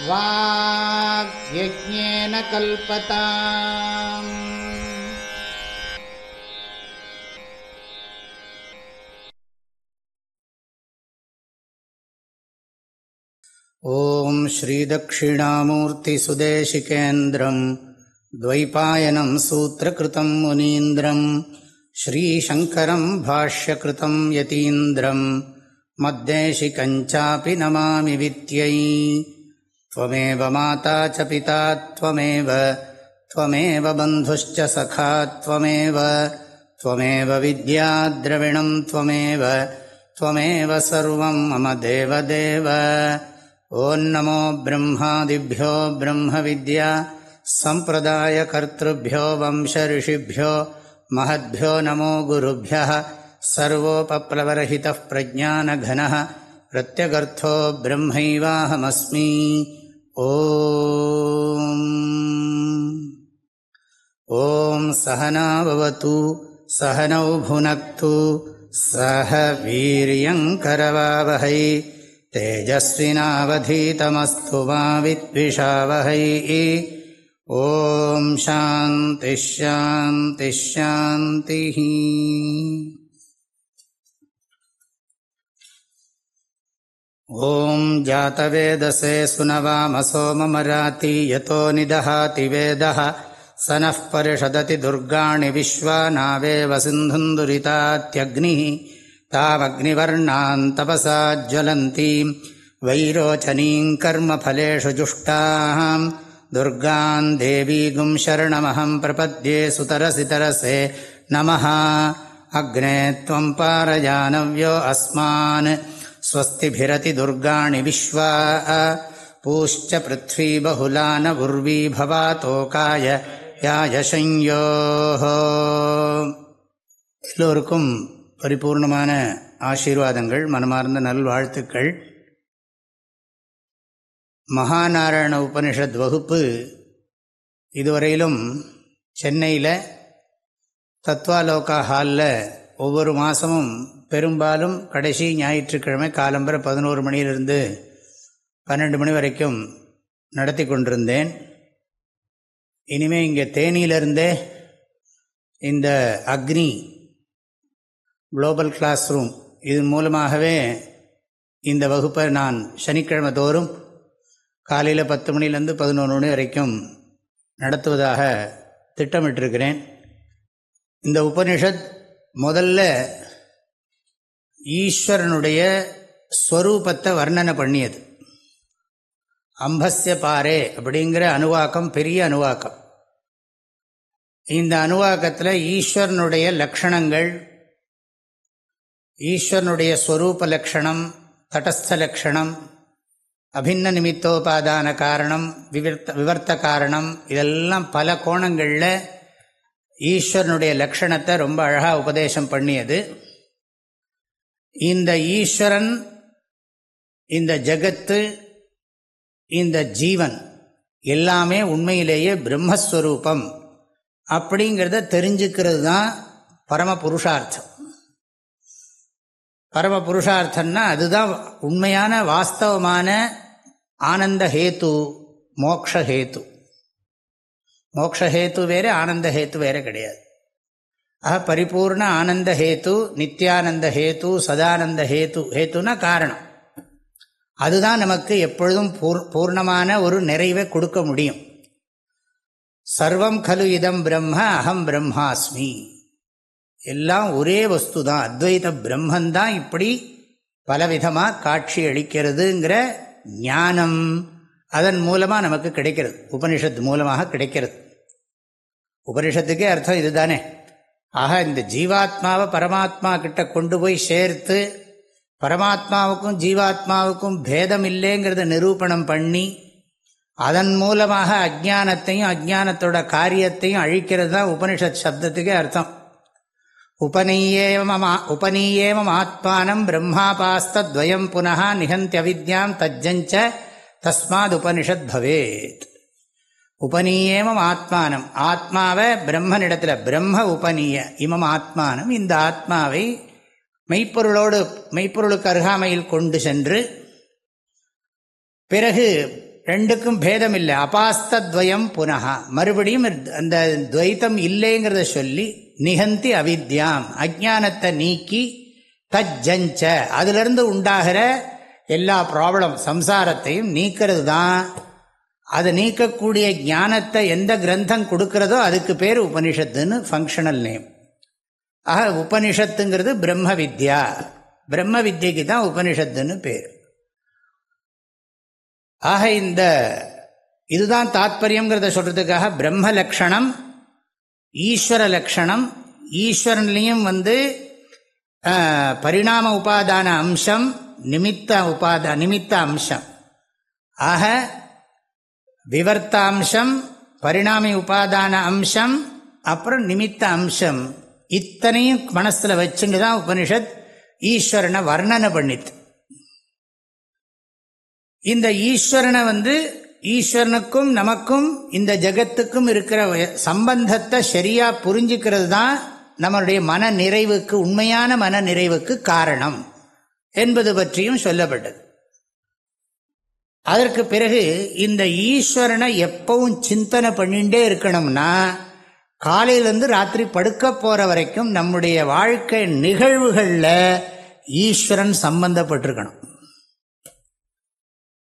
வாக்யஜ்ஞேன கல்பதாம். ஓம் ஸ்ரீதக்ஷிணாமூர்த்தி சுதேசிகேந்திரம் த்வைபாயனம் சூத்ரகிருதம் முனீந்திரம் ஸ்ரீசங்கரம் பாஷ்யகிருதம் யதீந்திரம் மத்தேசிகஞ்சாபி நமாமி வித்யை. த்வமேவ மாதா ச பிதா த்வமேவ த்வமேவ பந்துஷ்ச சகா த்வமேவ த்வமேவ வித்யா த்ரவிணம் த்வமேவ த்வமேவ சர்வம் மம தேவதேவ. ஓம் நமோ பிரம்மாதிப்யோ பிரம்ம வித்யா சம்பிரதாய கர்த்ருப்யோ வம்ச ரிஷிப்யோ மஹத்யோ நமோ குருப்யः. சர்வோபப்ளவரஹிதः பிரஜ்ஞானகணः பிரத்யகர்த்தோ பிரம்மைவாஹமஸ்மி. ஓம் சஹனா பவது சஹனௌ புனக்து சஹ வீர்யங்கரவாவஹை தேஜஸ்வினாவதீதமஸ்து மா வித்விஷாவஹை. ஓம் சாந்தி ஷாந்தி ஷாந்தி. ஓம் ஜாதவேதசே சுனவாமசோ மமராதி யதோ நிதஹாதி வேதः சனः பரிஷததி துர்காணி விஸ்வா நாவேவ சிந்துந்துரிதாத்யக்னிः தாவக்னிவர்ணான் தபசா ஜ்வலந்தீம் வைரோச்சனீம் கர்மஃபலேஷு ஜுஷ்டாம் துர்கான் தேவீகும் சரணமஹம் பிரபத்யே சுதரசிதரசே நமः. அக்னே த்வம் பாரயானவ்யோ அஸ்மான் ஸ்வஸ்திபிரதி துர்காணி விஸ்வா பூஷ்ச பிருத்வி பஹுலான உர்வி பவாதோகாய யாயசஞ்யோः. எல்லோருக்கும் பரிபூர்ணமான ஆசீர்வாதங்கள், மனமார்ந்த நல்வாழ்த்துக்கள். மகாநாராயண உபனிஷத் வகுப்பு இதுவரையிலும் சென்னையில் தத்வாலோகா ஹாலில் ஒவ்வொரு மாதமும் பெரும்பாலும் கடைசி ஞாயிற்றுக்கிழமை காலம்பரை 11 மணியிலிருந்து 12 மணி வரைக்கும் நடத்தி கொண்டிருந்தேன். இனிமேல் இங்கே தேனியிலிருந்தே இந்த அக்னி குளோபல் கிளாஸ் ரூம் இதன் மூலமாகவே இந்த வகுப்பை நான் சனிக்கிழமை தோறும் காலையில் 10 மணிலேருந்து 11 மணி வரைக்கும் நடத்துவதாக திட்டமிட்டிருக்கிறேன். இந்த உபனிஷத் முதல்ல ஈஸ்வரனுடைய ஸ்வரூபத்தை வர்ணனை பண்ணியது. அம்பஸ்ய பாரே அப்படிங்கிற அணுவாக்கம் பெரிய அணுவாக்கம். இந்த அணுவாக்கத்தில் ஈஸ்வரனுடைய லக்ஷணங்கள், ஈஸ்வரனுடைய ஸ்வரூப லக்ஷணம், தடஸ்த லக்ஷணம், அபின்ன நிமித்தோபாதான காரணம், விவர்த்த காரணம், இதெல்லாம் பல கோணங்களில் ஈஸ்வரனுடைய லக்ஷணத்தை ரொம்ப அழகாக உபதேசம் பண்ணியது. இந்த ஈஸ்வரன், இந்த ஜகத்து, இந்த ஜீவன் எல்லாமே உண்மையிலேயே பிரம்மஸ்வரூபம் அப்படிங்கிறத தெரிஞ்சுக்கிறது தான் பரம புருஷார்த்தம். பரம புருஷார்த்தம்னா அதுதான் உண்மையான வாஸ்தவமான ஆனந்த ஹேத்து, மோக்ஷஹேத்து. மோக்ஷஹேத்து வேறு, ஆனந்த ஹேத்து வேறு கிடையாது. பரிபூர்ண ஆனந்த ஹேத்து, நித்யானந்த ஹேத்து, சதானந்த ஹேத்து. ஹேத்துனா காரணம். அதுதான் நமக்கு எப்பொழுதும் பூர்ணமான ஒரு நிறைவை கொடுக்க முடியும். சர்வம் கலு இதம் பிரம்ம அகம் பிரம்மாஸ்மி. எல்லாம் ஒரே வஸ்து தான், அத்வைத பிரம்மந்தான் இப்படி பலவிதமாக காட்சி அளிக்கிறதுங்கிற ஞானம் அதன் மூலமாக நமக்கு கிடைக்கிறது, உபனிஷத்து மூலமாக கிடைக்கிறது. உபனிஷத்துக்கே அர்த்தம் இதுதானே. ஆக இந்த ஜீவாத்மாவை பரமாத்மா கிட்ட கொண்டு போய் சேர்த்து பரமாத்மாவுக்கும் ஜீவாத்மாவுக்கும் பேதம் இல்லைங்கிறத நிரூபணம் பண்ணி அதன் மூலமாக அஜ்ஞானத்தையும் அஜ்ஞானத்தோட காரியத்தையும் அழிக்கிறது தான் உபனிஷத் சப்தத்துக்கே அர்த்தம். உபநீயேவம் ஆத்மானம் பிரம்மாபாஸ்தத்வயம் புனः நிஹந்த்யவித்யாம் தஜ்ஜஞ்ச தஸ்மாத் உபனிஷத் பவேத். உபநீயேமம் ஆத்மானம், ஆத்மாவை பிரம்மனிடத்தில், பிரம்ம உபநீய இமம் ஆத்மானம், இந்த ஆத்மாவை மெய்ப்பொருளுக்கு அருகாமையில் கொண்டு சென்று பிறகு ரெண்டுக்கும் பேதம் இல்லை. அபாஸ்தத்வயம் புனः, மறுபடியும் அந்த துவைத்தம் இல்லைங்கிறத சொல்லி நிகந்தி அவித்யாம், அஜானத்தை நீக்கி தஜ்ஜஞ்ச, அதிலிருந்து உண்டாகிற எல்லா ப்ராப்ளம் சம்சாரத்தையும் நீக்கிறது தான். அதை நீக்கக்கூடிய ஞானத்தை எந்த கிரந்தம் கொடுக்கிறதோ அதுக்கு பேர் உபனிஷத்துன்னு ஃபங்க்ஷனல் நேம். ஆக உபனிஷத்துங்கிறது பிரம்ம வித்யா, பிரம்ம வித்யக்கு தான் உபனிஷத்துன்னு பேர். ஆக இதுதான் தாத்பரியங்கிறத சொல்றதுக்காக பிரம்ம லக்ஷணம், ஈஸ்வர லக்ஷணம். ஈஸ்வரன்லையும் பரிணாம உபாதான அம்சம், நிமித்த அம்சம். ஆக விவர்த்தாம்சம், பரிணாமி உபாதான அம்சம், அப்புறம் நிமித்த அம்சம், இத்தனையும் மனசுல வச்சுட்டு தான் உபனிஷத் ஈஸ்வரனை வர்ணனை பண்ணித்து. இந்த ஈஸ்வரனை ஈஸ்வரனுக்கும் நமக்கும் இந்த ஜகத்துக்கும் இருக்கிற சம்பந்தத்தை சரியா புரிஞ்சுக்கிறது தான் நம்மளுடைய மன நிறைவுக்கு, உண்மையான மன நிறைவுக்கு காரணம் என்பது பற்றியும் சொல்லப்பட்டது. அதற்கு பிறகு இந்த ஈஸ்வரனை எப்பவும் சிந்தனை பண்ணிகிட்டே இருக்கணும்னா, காலையிலேருந்து ராத்திரி படுக்க போகிற வரைக்கும் நம்முடைய வாழ்க்கை நிகழ்வுகளில் ஈஸ்வரன் சம்பந்தப்பட்டிருக்கணும்.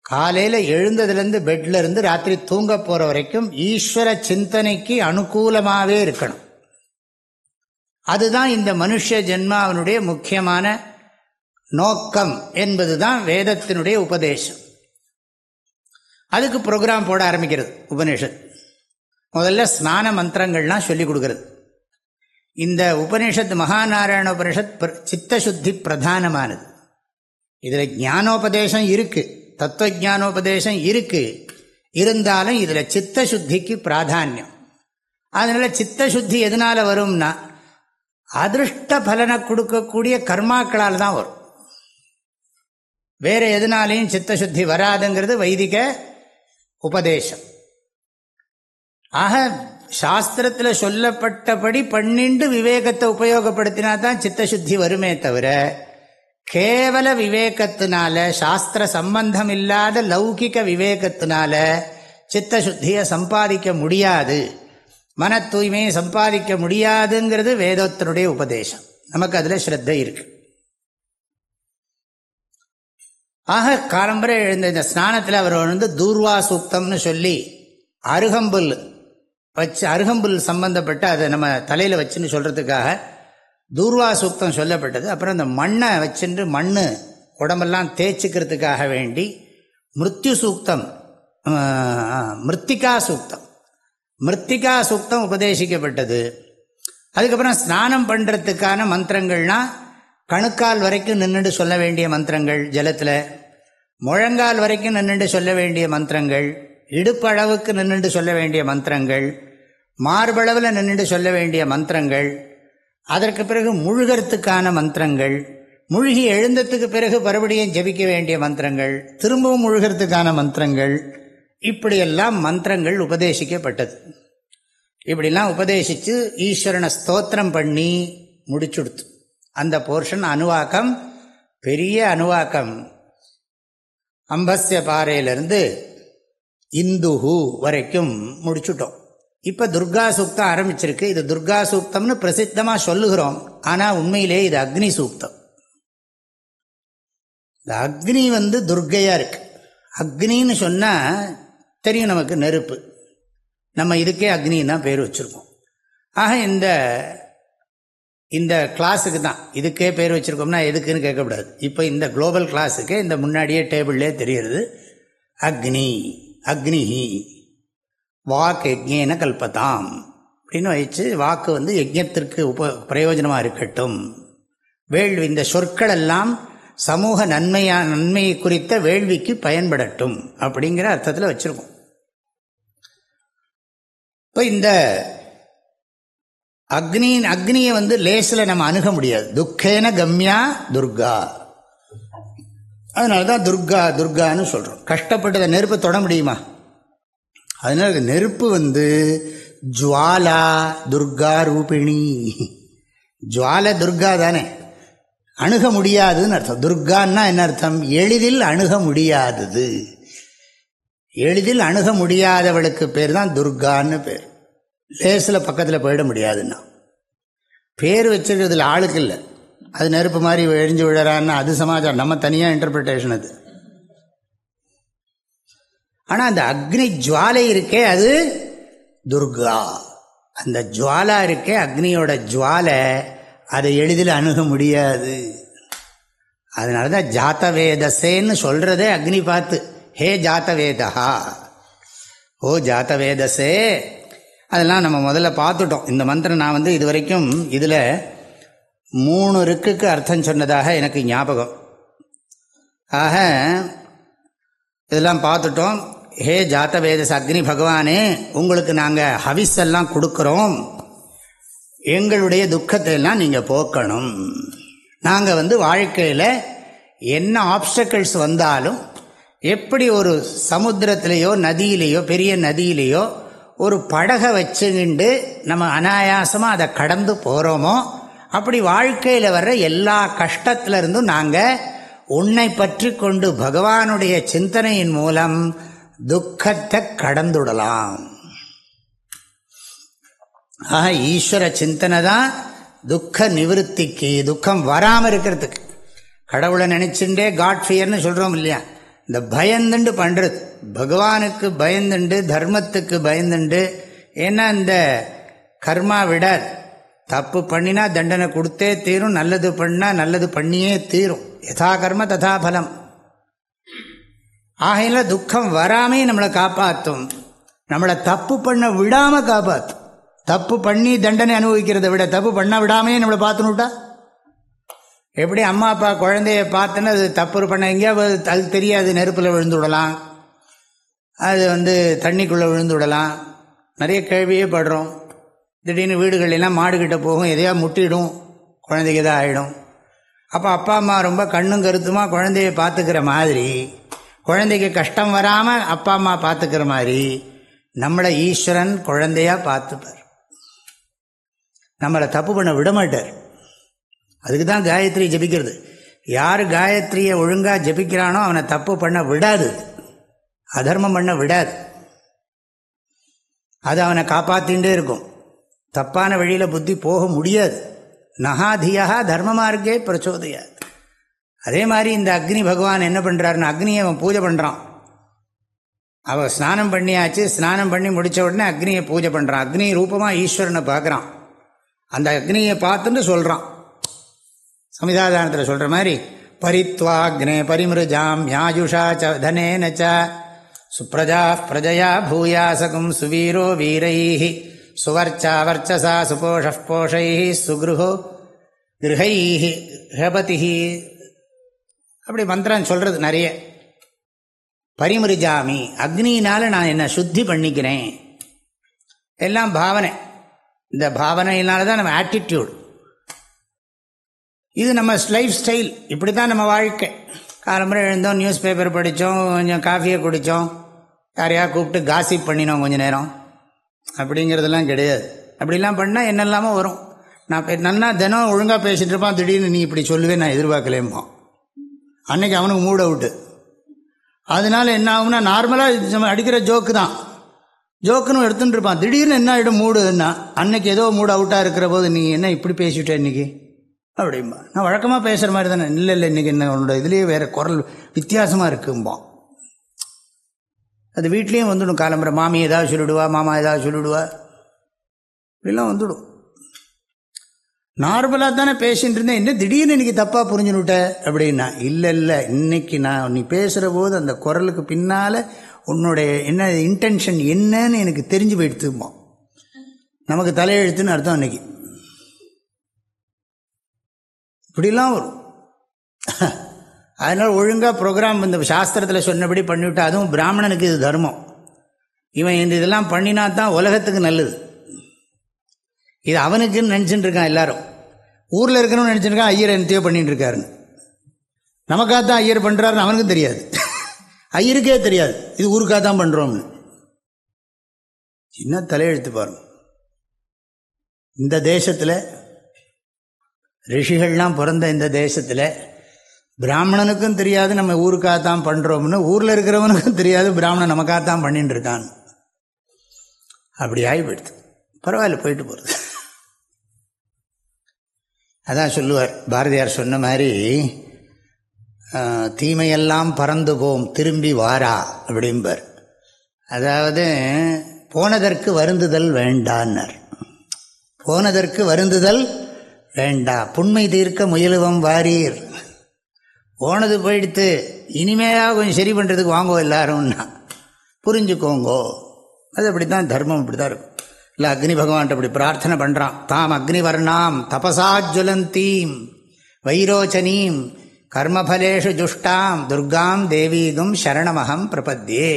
காலையில் எழுந்ததுலேருந்து பெட்ல இருந்து ராத்திரி தூங்க போகிற வரைக்கும் ஈஸ்வர சிந்தனைக்கு அனுகூலமாகவே இருக்கணும். அதுதான் இந்த மனுஷ ஜென்மாவினுடைய முக்கியமான நோக்கம் என்பதுதான் வேதத்தினுடைய உபதேசம். அதுக்கு ப்ரோக்ராம் போட ஆரம்பிக்கிறது உபனிஷத். முதல்ல ஸ்நான மந்திரங்கள்லாம் சொல்லிக் கொடுக்கறது. இந்த உபனிஷத் மகாநாராயண உபனிஷத் சித்தசுத்தி பிரதானமானது. இதில் ஞானோபதேசம் இருக்கு, தத்துவ ஞானோபதேசம் இருக்கு, இருந்தாலும் இதில் சித்தசுத்திக்கு பிராதானியம். அதனால சித்தசுத்தி எதனால வரும்னா, அதிருஷ்ட பலனை கொடுக்கக்கூடிய கர்மாக்களால் தான் வரும். வேற எதனாலையும் சித்தசுத்தி வராதுங்கிறது வைதிக உபதேசம். ஆக சாஸ்திரத்தில் சொல்லப்பட்டபடி பண்ணிண்டு விவேகத்தை உபயோகப்படுத்தினா தான் சித்தசுத்தி வருமே தவிர, கேவல விவேகத்தினால, சாஸ்திர சம்பந்தம் இல்லாத லௌகிக விவேகத்தினால சித்தசுத்தியை சம்பாதிக்க முடியாது, மன தூய்மையை சம்பாதிக்க முடியாதுங்கிறது வேதத்தினுடைய உபதேசம். நமக்கு அதில் ஸ்ரத்தை இருக்கு. ஆக காலம்பரை எழுந்த இந்த ஸ்நானத்தில் அவர் தூர்வா சூக்தம்னு சொல்லி அருகம்புல் வச்சு, அருகம்புல் சம்பந்தப்பட்ட அதை நம்ம தலையில் வச்சுன்னு சொல்கிறதுக்காக தூர்வா சூக்தம் சொல்லப்பட்டது. அப்புறம் இந்த மண்ணை வச்சுட்டு மண் உடம்பெல்லாம் தேய்ச்சிக்கிறதுக்காக வேண்டி மிருத்யு சூக்தம், மிருத்திகா சூக்தம், மிருத்திகா சூக்தம் உபதேசிக்கப்பட்டது. அதுக்கப்புறம் ஸ்நானம் பண்ணுறதுக்கான மந்திரங்கள்னால் கணுக்கால் வரைக்கும் நின்றுட்டு சொல்ல வேண்டிய மந்திரங்கள், ஜலத்தில் முழங்கால் வரைக்கும் நின்றுட்டு சொல்ல வேண்டிய மந்திரங்கள், இடுப்பளவுக்கு நின்றுட்டு சொல்ல வேண்டிய மந்திரங்கள், மார்பளவில் நின்றுட்டு சொல்ல வேண்டிய மந்திரங்கள், அதற்கு பிறகு முழுகிறதுக்கான மந்திரங்கள், முழுகி எழுந்ததுக்கு பிறகு மறுபடியும் ஜபிக்க வேண்டிய மந்திரங்கள், திரும்பவும் முழுகிறதுக்கான மந்திரங்கள், இப்படியெல்லாம் மந்திரங்கள் உபதேசிக்கப்பட்டது. இப்படிலாம் உபதேசித்து ஈஸ்வரனை ஸ்தோத்திரம் பண்ணி முடிச்சுடுத்து. அந்த போர்ஷன் அணுவாக்கம், பெரிய அணுவாக்கம், அம்பஸ்ய பாறையிலிருந்து இந்துஹு வரைக்கும் முடிச்சுட்டோம். இப்போ துர்கா சூக்தம் ஆரம்பிச்சிருக்கு. இது துர்கா சூக்தம்னு பிரசித்தமாக சொல்லுகிறோம், ஆனால் உண்மையிலே இது அக்னி சூக்தம். இந்த அக்னி துர்க்கையாக இருக்கு. அக்னின்னு சொன்னால் தெரியும் நமக்கு, நெருப்பு. நம்ம இதுக்கே அக்னின்னு தான் பேர் வச்சுருக்கோம். ஆக இந்த கிளாஸுக்கு தான் இதுக்கே பேர் வச்சுருக்கோம்னா எதுக்குன்னு கேட்கக்கூடாது. இப்போ இந்த குளோபல் கிளாஸுக்கே இந்த முன்னாடியே டேபிள்லேயே தெரிகிறது அக்னி, அக்னிஹி வாக் யஜ்ஞேன கல்பதாம் அப்படின்னு வச்சு, வாக்கு யஜ்ஞத்திற்கு பிரயோஜனமாக இருக்கட்டும். வேள்வி, இந்த சொற்கள் எல்லாம் சமூக நன்மையை குறித்த வேள்விக்கு பயன்படட்டும் அப்படிங்கிற அர்த்தத்தில் வச்சுருக்கோம். இப்போ இந்த அக்னியை லேசில் நம்ம அணுக முடியாது. துக்கேன கம்யா துர்கா, அதனால தான் துர்கா துர்கான்னு சொல்கிறோம். கஷ்டப்பட்டதை நெருப்பை தொட முடியுமா? அதனால நெருப்பு ஜுவாலா துர்கா ரூபிணி. ஜுவால துர்கா தானே, அணுக முடியாதுன்னு அர்த்தம். துர்கான்னா என்ன அர்த்தம்? எளிதில் அணுக முடியாதது. எளிதில் அணுக முடியாதவளுக்கு பேர் தான் துர்கான்னு பேர். லேசில் பக்கத்தில் போயிட முடியாதுன்னா பேர் வச்சிருக்கிறதுல ஆளுக்கு இல்லை. அது நெருப்பு மாதிரி எரிஞ்சு விழறான்னு அது சமாச்சாரம், நம்ம தனியாக இன்டர்பிரிட்டேஷன் அது. ஆனால் அந்த அக்னி ஜுவாலை இருக்கே அது துர்கா. அந்த ஜுவாலா இருக்கே அக்னியோட ஜுவாலை, அதை எளிதில் அணுக முடியாது. அதனால தான் ஜாத்தவேதசேன்னு சொல்கிறதே அக்னி பார்த்து, ஹே ஜாத்தவேதா, ஓ ஜாத்தவேதசே. அதெல்லாம் நம்ம முதல்ல பார்த்துட்டோம். இந்த மந்திரம் நான் இது வரைக்கும் இதில் 3 ருக்குக்கு அர்த்தம் சொன்னதாக எனக்கு ஞாபகம். ஆக இதெல்லாம் பார்த்துட்டோம். ஹே ஜாத்தவேதஸ் அக்னி பகவானே, உங்களுக்கு நாங்கள் ஹவிஸ் எல்லாம் கொடுக்குறோம், எங்களுடைய துக்கத்தை எல்லாம் நீங்கள் போக்கணும். நாங்கள் வாழ்க்கையில் என்ன ஆப்ஸ்டக்கிள்ஸ் வந்தாலும், எப்படி ஒரு சமுத்திரத்திலேயோ நதியிலேயோ பெரிய நதியிலேயோ ஒரு படகை வச்சுக்கிண்டு நம்ம அனாயாசமாக அதை கடந்து போகிறோமோ, அப்படி வாழ்க்கையில் வர்ற எல்லா கஷ்டத்திலிருந்தும் நாங்கள் உன்னை பற்றி கொண்டு பகவானுடைய சிந்தனையின் மூலம் துக்கத்தை கடந்துடலாம். ஆக ஈஸ்வர சிந்தனை தான் துக்க நிவர்த்திக்கு, துக்கம் வராமல் இருக்கிறதுக்கு. கடவுளை நினைச்சுட்டே காட் ஃபியர்னு சொல்கிறோம் இல்லையா, இந்த பயந்துண்டு பண்ணுறது, பகவானுக்கு பயந்துண்டு தர்மத்துக்கு பயந்துண்டு. ஏன்னா இந்த கர்மா விடாது. தப்பு பண்ணினா தண்டனை கொடுத்தே தீரும், நல்லது பண்ணால் நல்லது பண்ணியே தீரும். யதா கர்ம ததா பலம். ஆகையில துக்கம் வராமே நம்மளை காப்பாற்றும், நம்மளை தப்பு பண்ண விடாமல் காப்பாற்றும். தப்பு பண்ணி தண்டனை அனுபவிக்கிறத விட தப்பு பண்ண விடாமே நம்மளை பார்த்துனுட்டா எப்படி? அம்மா அப்பா குழந்தைய பார்த்துன்னு அது தப்பு பண்ண எங்கேயாவது அது தெரியாது, நெருப்பில் விழுந்து விடலாம், அது தண்ணிக்குள்ளே விழுந்து விடலாம். நிறைய கேள்வியே படுறோம். திடீர்னு வீடுகளெல்லாம் மாடுகிட்ட போகும், எதையா முட்டிடும், குழந்தைக்கு தான் ஆகிடும். அப்போ அப்பா அம்மா ரொம்ப கண்ணும் கருத்துமா குழந்தைய பார்த்துக்கிற மாதிரி, குழந்தைக்கு கஷ்டம் வராமல் அப்பா அம்மா பார்த்துக்கிற மாதிரி நம்மளை ஈஸ்வரன் குழந்தையா பார்த்துப்பார். நம்மளை தப்பு பண்ண விட மாட்டார். அதுக்கு தான் காயத்ரி ஜபிக்கிறது. யார் காயத்ரியை ஒழுங்காக ஜபிக்கிறானோ அவனை தப்பு பண்ண விடாது, அதர்மம் பண்ண விடாது. அது அவனை காப்பாற்றிகிட்டே இருக்கும். தப்பான வழியில் புத்தி போக முடியாது. நகாதியா தர்ம மார்க்கே பிரச்சோதயாது. அதே மாதிரி இந்த அக்னி பகவான் என்ன பண்ணுறாருன்னு, அக்னியை அவன் பூஜை பண்ணுறான். அவன் ஸ்நானம் பண்ணியாச்சு, ஸ்நானம் பண்ணி முடித்த உடனே அக்னியை பூஜை பண்ணுறான். அக்னி ரூபமாக ஈஸ்வரனை பார்க்குறான். அந்த அக்னியை பார்த்துட்டு சொல்கிறான், சமிதாதானத்தில் சொல்கிற மாதிரி, பரித்வாக்னே பரிமிருஜாம் யாயுஷா ச தனேன ச சுப்ரஜா பிரஜயா பூயாசகும் சுவீரோ வீரைஹி சுவர்ச்சா வர்ச்சசா சுபோஷ போஷைஹி சுக்ருஹோ கிருஹைஹி ஹபதிஹி. அப்படி மந்திரம் சொல்கிறது நிறைய. பரிமிருஜாமி, அக்னியினால் நான் என்னை சுத்தி பண்ணிக்கிறேன். எல்லாம் பாவனை. இந்த பாவனையினால தான் நம்ம ஆட்டிடியூட், இது நம்ம லைஃப் ஸ்டைல். இப்படி தான் நம்ம வாழ்க்கை. காலம்புரை எழுந்தோம், நியூஸ் பேப்பர் படித்தோம், கொஞ்சம் காஃபியை குடித்தோம், யாரையா கூப்பிட்டு காசிப் பண்ணினோம் கொஞ்சம் நேரம், அப்படிங்கிறதெல்லாம் கிடையாது. அப்படிலாம் பண்ணால் என்னெல்லாமோ வரும். நான் நல்லா தினம் ஒழுங்காக பேசிகிட்டு இருப்பான், திடீர்னு நீ இப்படி சொல்லுவேன் நான் எதிர்பார்க்கலேம்மா. அன்னைக்கு அவனுக்கு மூட் அவுட்டு. அதனால என்ன ஆகும்னா, நார்மலாக நம்ம அடிக்கிற ஜோக்கு தான், ஜோக்குன்னு எடுத்துகிட்டு இருப்பான். திடீர்னு என்ன ஆகிடும் மூடுன்னா, அன்னைக்கு ஏதோ மூடு அவுட்டாக இருக்கிற போது நீ என்ன இப்படி பேசிவிட்ட இன்றைக்கி அப்படிம்பா. நான் வழக்கமாக பேசுகிற மாதிரி தானே. இல்லை இன்றைக்கி என்ன உன்னோட இதுலேயே வேறு குரல் வித்தியாசமாக இருக்கும்பான். அது வீட்லேயும் வந்துடும். காலம்புரை மாமி ஏதாவது சொல்லிவிடுவா, மாமா ஏதாவது சொல்லிவிடுவா, இப்படிலாம் வந்துடும். நார்மலாக தானே பேசிகிட்டு இருந்தேன், என்ன திடீர்னு இன்றைக்கி தப்பாக புரிஞ்சுனுட்ட அப்படின்னா, இல்லை இன்னைக்கு நீ பேசுகிற போது அந்த குரலுக்கு பின்னால் உன்னுடைய என்ன இன்டென்ஷன் என்னன்னு எனக்கு தெரிஞ்சு போயிடுத்துமா. நமக்கு தலையெழுத்துன்னு அர்த்தம் அன்னைக்கு. இப்படிலாம் வரும். அதனால் ஒழுங்காக ப்ரோக்ராம் இந்த சாஸ்திரத்தில் சொன்னபடி பண்ணிவிட்டா, அதுவும் பிராமணனுக்கு இது தர்மம். இவன் இந்த இதெல்லாம் பண்ணினா தான் உலகத்துக்கு நல்லது. இது அவனுக்குன்னு நினச்சிட்டு இருக்கான் எல்லாரும். ஊரில் இருக்கணும்னு நினச்சிருக்கான் ஐயர் என்னத்தையோ பண்ணிட்டு இருக்காருன்னு. நமக்காக தான் ஐயர் பண்ணுறாருன்னு அவனுக்கும் தெரியாது, ஐயருக்கே தெரியாது இது ஊருக்காக தான் பண்ணுறோம்னு. சின்ன தலையெழுத்து பாருங்க. இந்த தேசத்தில் ரிஷிகள்லாம் பிறந்த இந்த தேசத்தில் பிராமணனுக்கும் தெரியாது நம்ம ஊருக்காகத்தான் பண்ணுறோம்னு, ஊரில் இருக்கிறவனுக்கும் தெரியாது பிராமணன் நமக்காகத்தான் பண்ணிட்டு இருக்கான். அப்படி ஆகிப்படுது. பரவாயில்ல, போயிட்டு போகிறது. அதான் சொல்லுவார் பாரதியார் சொன்ன மாதிரி, தீமையெல்லாம் பறந்து போம் திரும்பி வாரா அப்படிம்பார். அதாவது போனதற்கு வருந்துதல் வேண்டான்னார். போனதற்கு வருந்துதல் வேண்டா, புண்மை தீர்க்க முயலுவம் வாரீர். போனது போயிடுத்து, இனிமேலாக கொஞ்சம் சரி பண்ணுறதுக்கு வாங்கோ எல்லாரும்னா புரிஞ்சுக்கோங்கோ. அது அப்படி தான், தர்மம் அப்படி தான் இருக்கும். இல்லை, அக்னி பகவான்கிட்ட அப்படி பிரார்த்தனை பண்ணுறான். தாம் அக்னிவர்ணாம் தபசாஜ்வலந்தீம் வைரோச்சனீம் கர்மபலேஷு ஜுஷ்டாம் துர்காம் தேவீகும் சரணமகம் பிரபத்யே.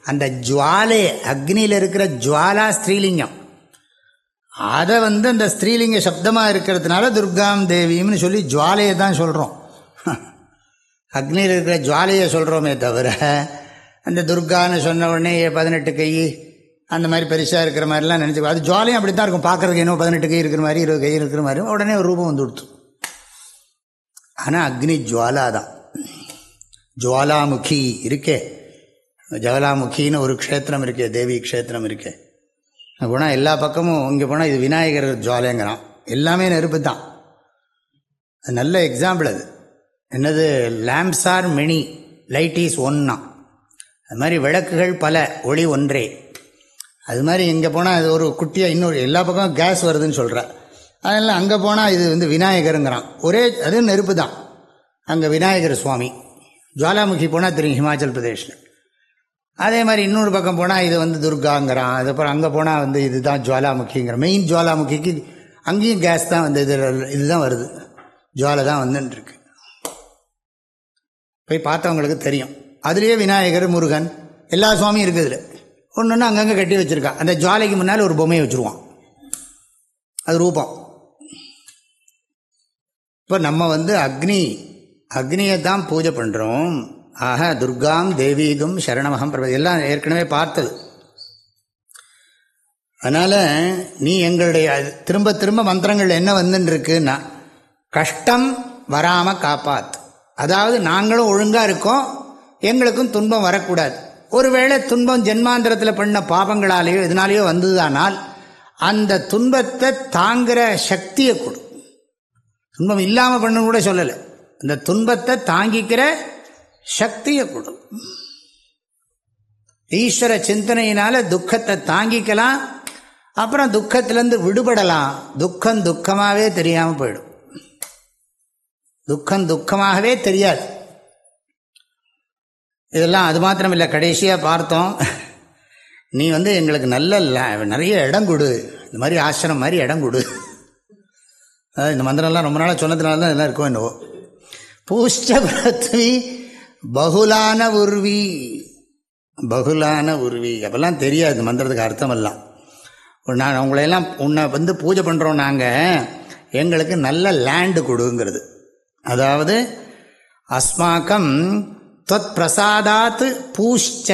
அந்த ஜுவாலே, அக்னியில் இருக்கிற ஜுவாலா ஸ்திரீலிங்கம், அதை அந்த ஸ்திரீலிங்க சப்தமாக இருக்கிறதுனால துர்காம் தேவியம்னு சொல்லி ஜுவாலையை தான் சொல்கிறோம். அக்னியில் இருக்கிற ஜுவாலையை சொல்கிறோமே தவிர, அந்த துர்கான்னு சொன்ன உடனே 18 கை அந்த மாதிரி பெருசாக இருக்கிற மாதிரிலாம் நினச்சி, அது ஜுவாலையும் அப்படி தான் இருக்கும். பார்க்குறதுக்கு இன்னும் 18 கை இருக்கிற மாதிரி 20 கை இருக்கிற மாதிரி உடனே ஒரு ரூபம் வந்து கொடுத்து. ஆனால் அக்னி ஜுவாலா தான். ஜுவாலாமுகி இருக்கே, ஜுவாலாமுகின்னு ஒரு க்ஷேத்திரம் இருக்கே, தேவி க்ஷேத்திரம் இருக்கே. போனால் எல்லா பக்கமும் இங்கே போனால் இது விநாயகர் ஜுவாலைங்கிறான். எல்லாமே நெருப்பு தான். அது நல்ல எக்ஸாம்பிள். அது என்னது, lamps are many light is ஒன்னா. அது மாதிரி விளக்குகள் பல, ஒளி ஒன்றே. அது மாதிரி இங்கே போனால் அது ஒரு குட்டியாக இன்னொரு, எல்லா பக்கம் கேஸ் வருதுன்னு சொல்கிற, அதனால் அங்கே போனால் இது விநாயகருங்கிறான். ஒரே அது நெருப்பு தான். அங்கே விநாயகர் சுவாமி. ஜுவாலாமுகி போனால் தெரியும், ஹிமாச்சல் பிரதேஷில். அதே மாதிரி இன்னொரு பக்கம் போனால் இது துர்காங்கிறான். அதுக்கப்புறம் அங்கே போனால் இதுதான் ஜுவாலாமுகிங்கிற. மெயின் ஜுவாலாமுகிக்கு அங்கேயும் கேஸ் தான் இதுதான் வருது, ஜுவாலை தான் வந்துட்டுருக்கு. போய் பார்த்தவங்களுக்கு தெரியும். அதுலேயே விநாயகர், முருகன், எல்லா சுவாமியும் இருக்குது. இதில் ஒன்று அங்கங்கே கட்டி வச்சுருக்கான். அந்த ஜுவாலைக்கு முன்னால் ஒரு பொம்மையை வச்சுருவான், அது ரூபம். இப்போ நம்ம அக்னியை தான் பூஜை பண்ணுறோம். ஆக துர்காம் தேவீகும் சரணமகம் பிரபதி, எல்லாம் ஏற்கனவே பார்த்தது. அதனால் நீ எங்களுடைய திரும்ப திரும்ப மந்திரங்கள் என்ன வந்துட்டுருக்குன்னா, கஷ்டம் வராமல் காப்பாத்து. அதாவது நாங்களும் ஒழுங்காக இருக்கோம், எங்களுக்கும் துன்பம் வரக்கூடாது. ஒருவேளை துன்பம் ஜென்மாந்திரத்தில் பண்ண பாபங்களாலேயோ இதனாலேயோ வந்ததானால் அந்த துன்பத்தை தாங்குகிற சக்தியை கொடு. துன்பம் இல்லாமல் பண்ணு கூட சொல்லலை, அந்த துன்பத்தை தாங்கிக்கிற சக்தியை கொடு. ஈஸ்வர சிந்தனையினால துக்கத்தை தாங்கிக்கலாம், அப்புறம் துக்கத்திலேருந்து விடுபடலாம். துக்கம் துக்கமாகவே தெரியாமல் போயிடும். துக்கம் துக்கமாகவே தெரியாது. இதெல்லாம் அது மாத்திரம் இல்லை. கடைசியாக பார்த்தோம், நீ எங்களுக்கு நிறைய இடம் கொடு, இந்த மாதிரி ஆசிரமம் மாதிரி இடம் கொடு. இந்த மந்திரம்லாம் ரொம்ப நாளாக சொன்னதுனால தான் இதெல்லாம் இருக்கும். என்னவோ பூஷ்ட பிருத்வி பகுலான உருவி, பகுலான உருவி அப்பெல்லாம் தெரியாது மந்திரத்துக்கு அர்த்தமெல்லாம். நான் உங்களையெல்லாம் உன்னை பூஜை பண்ணுறோம் நாங்கள், எங்களுக்கு நல்ல லேண்டு கொடுங்கிறது. அதாவது அஸ்மாக்கம் தொத் பிரசாதாத் பூஷ்ச,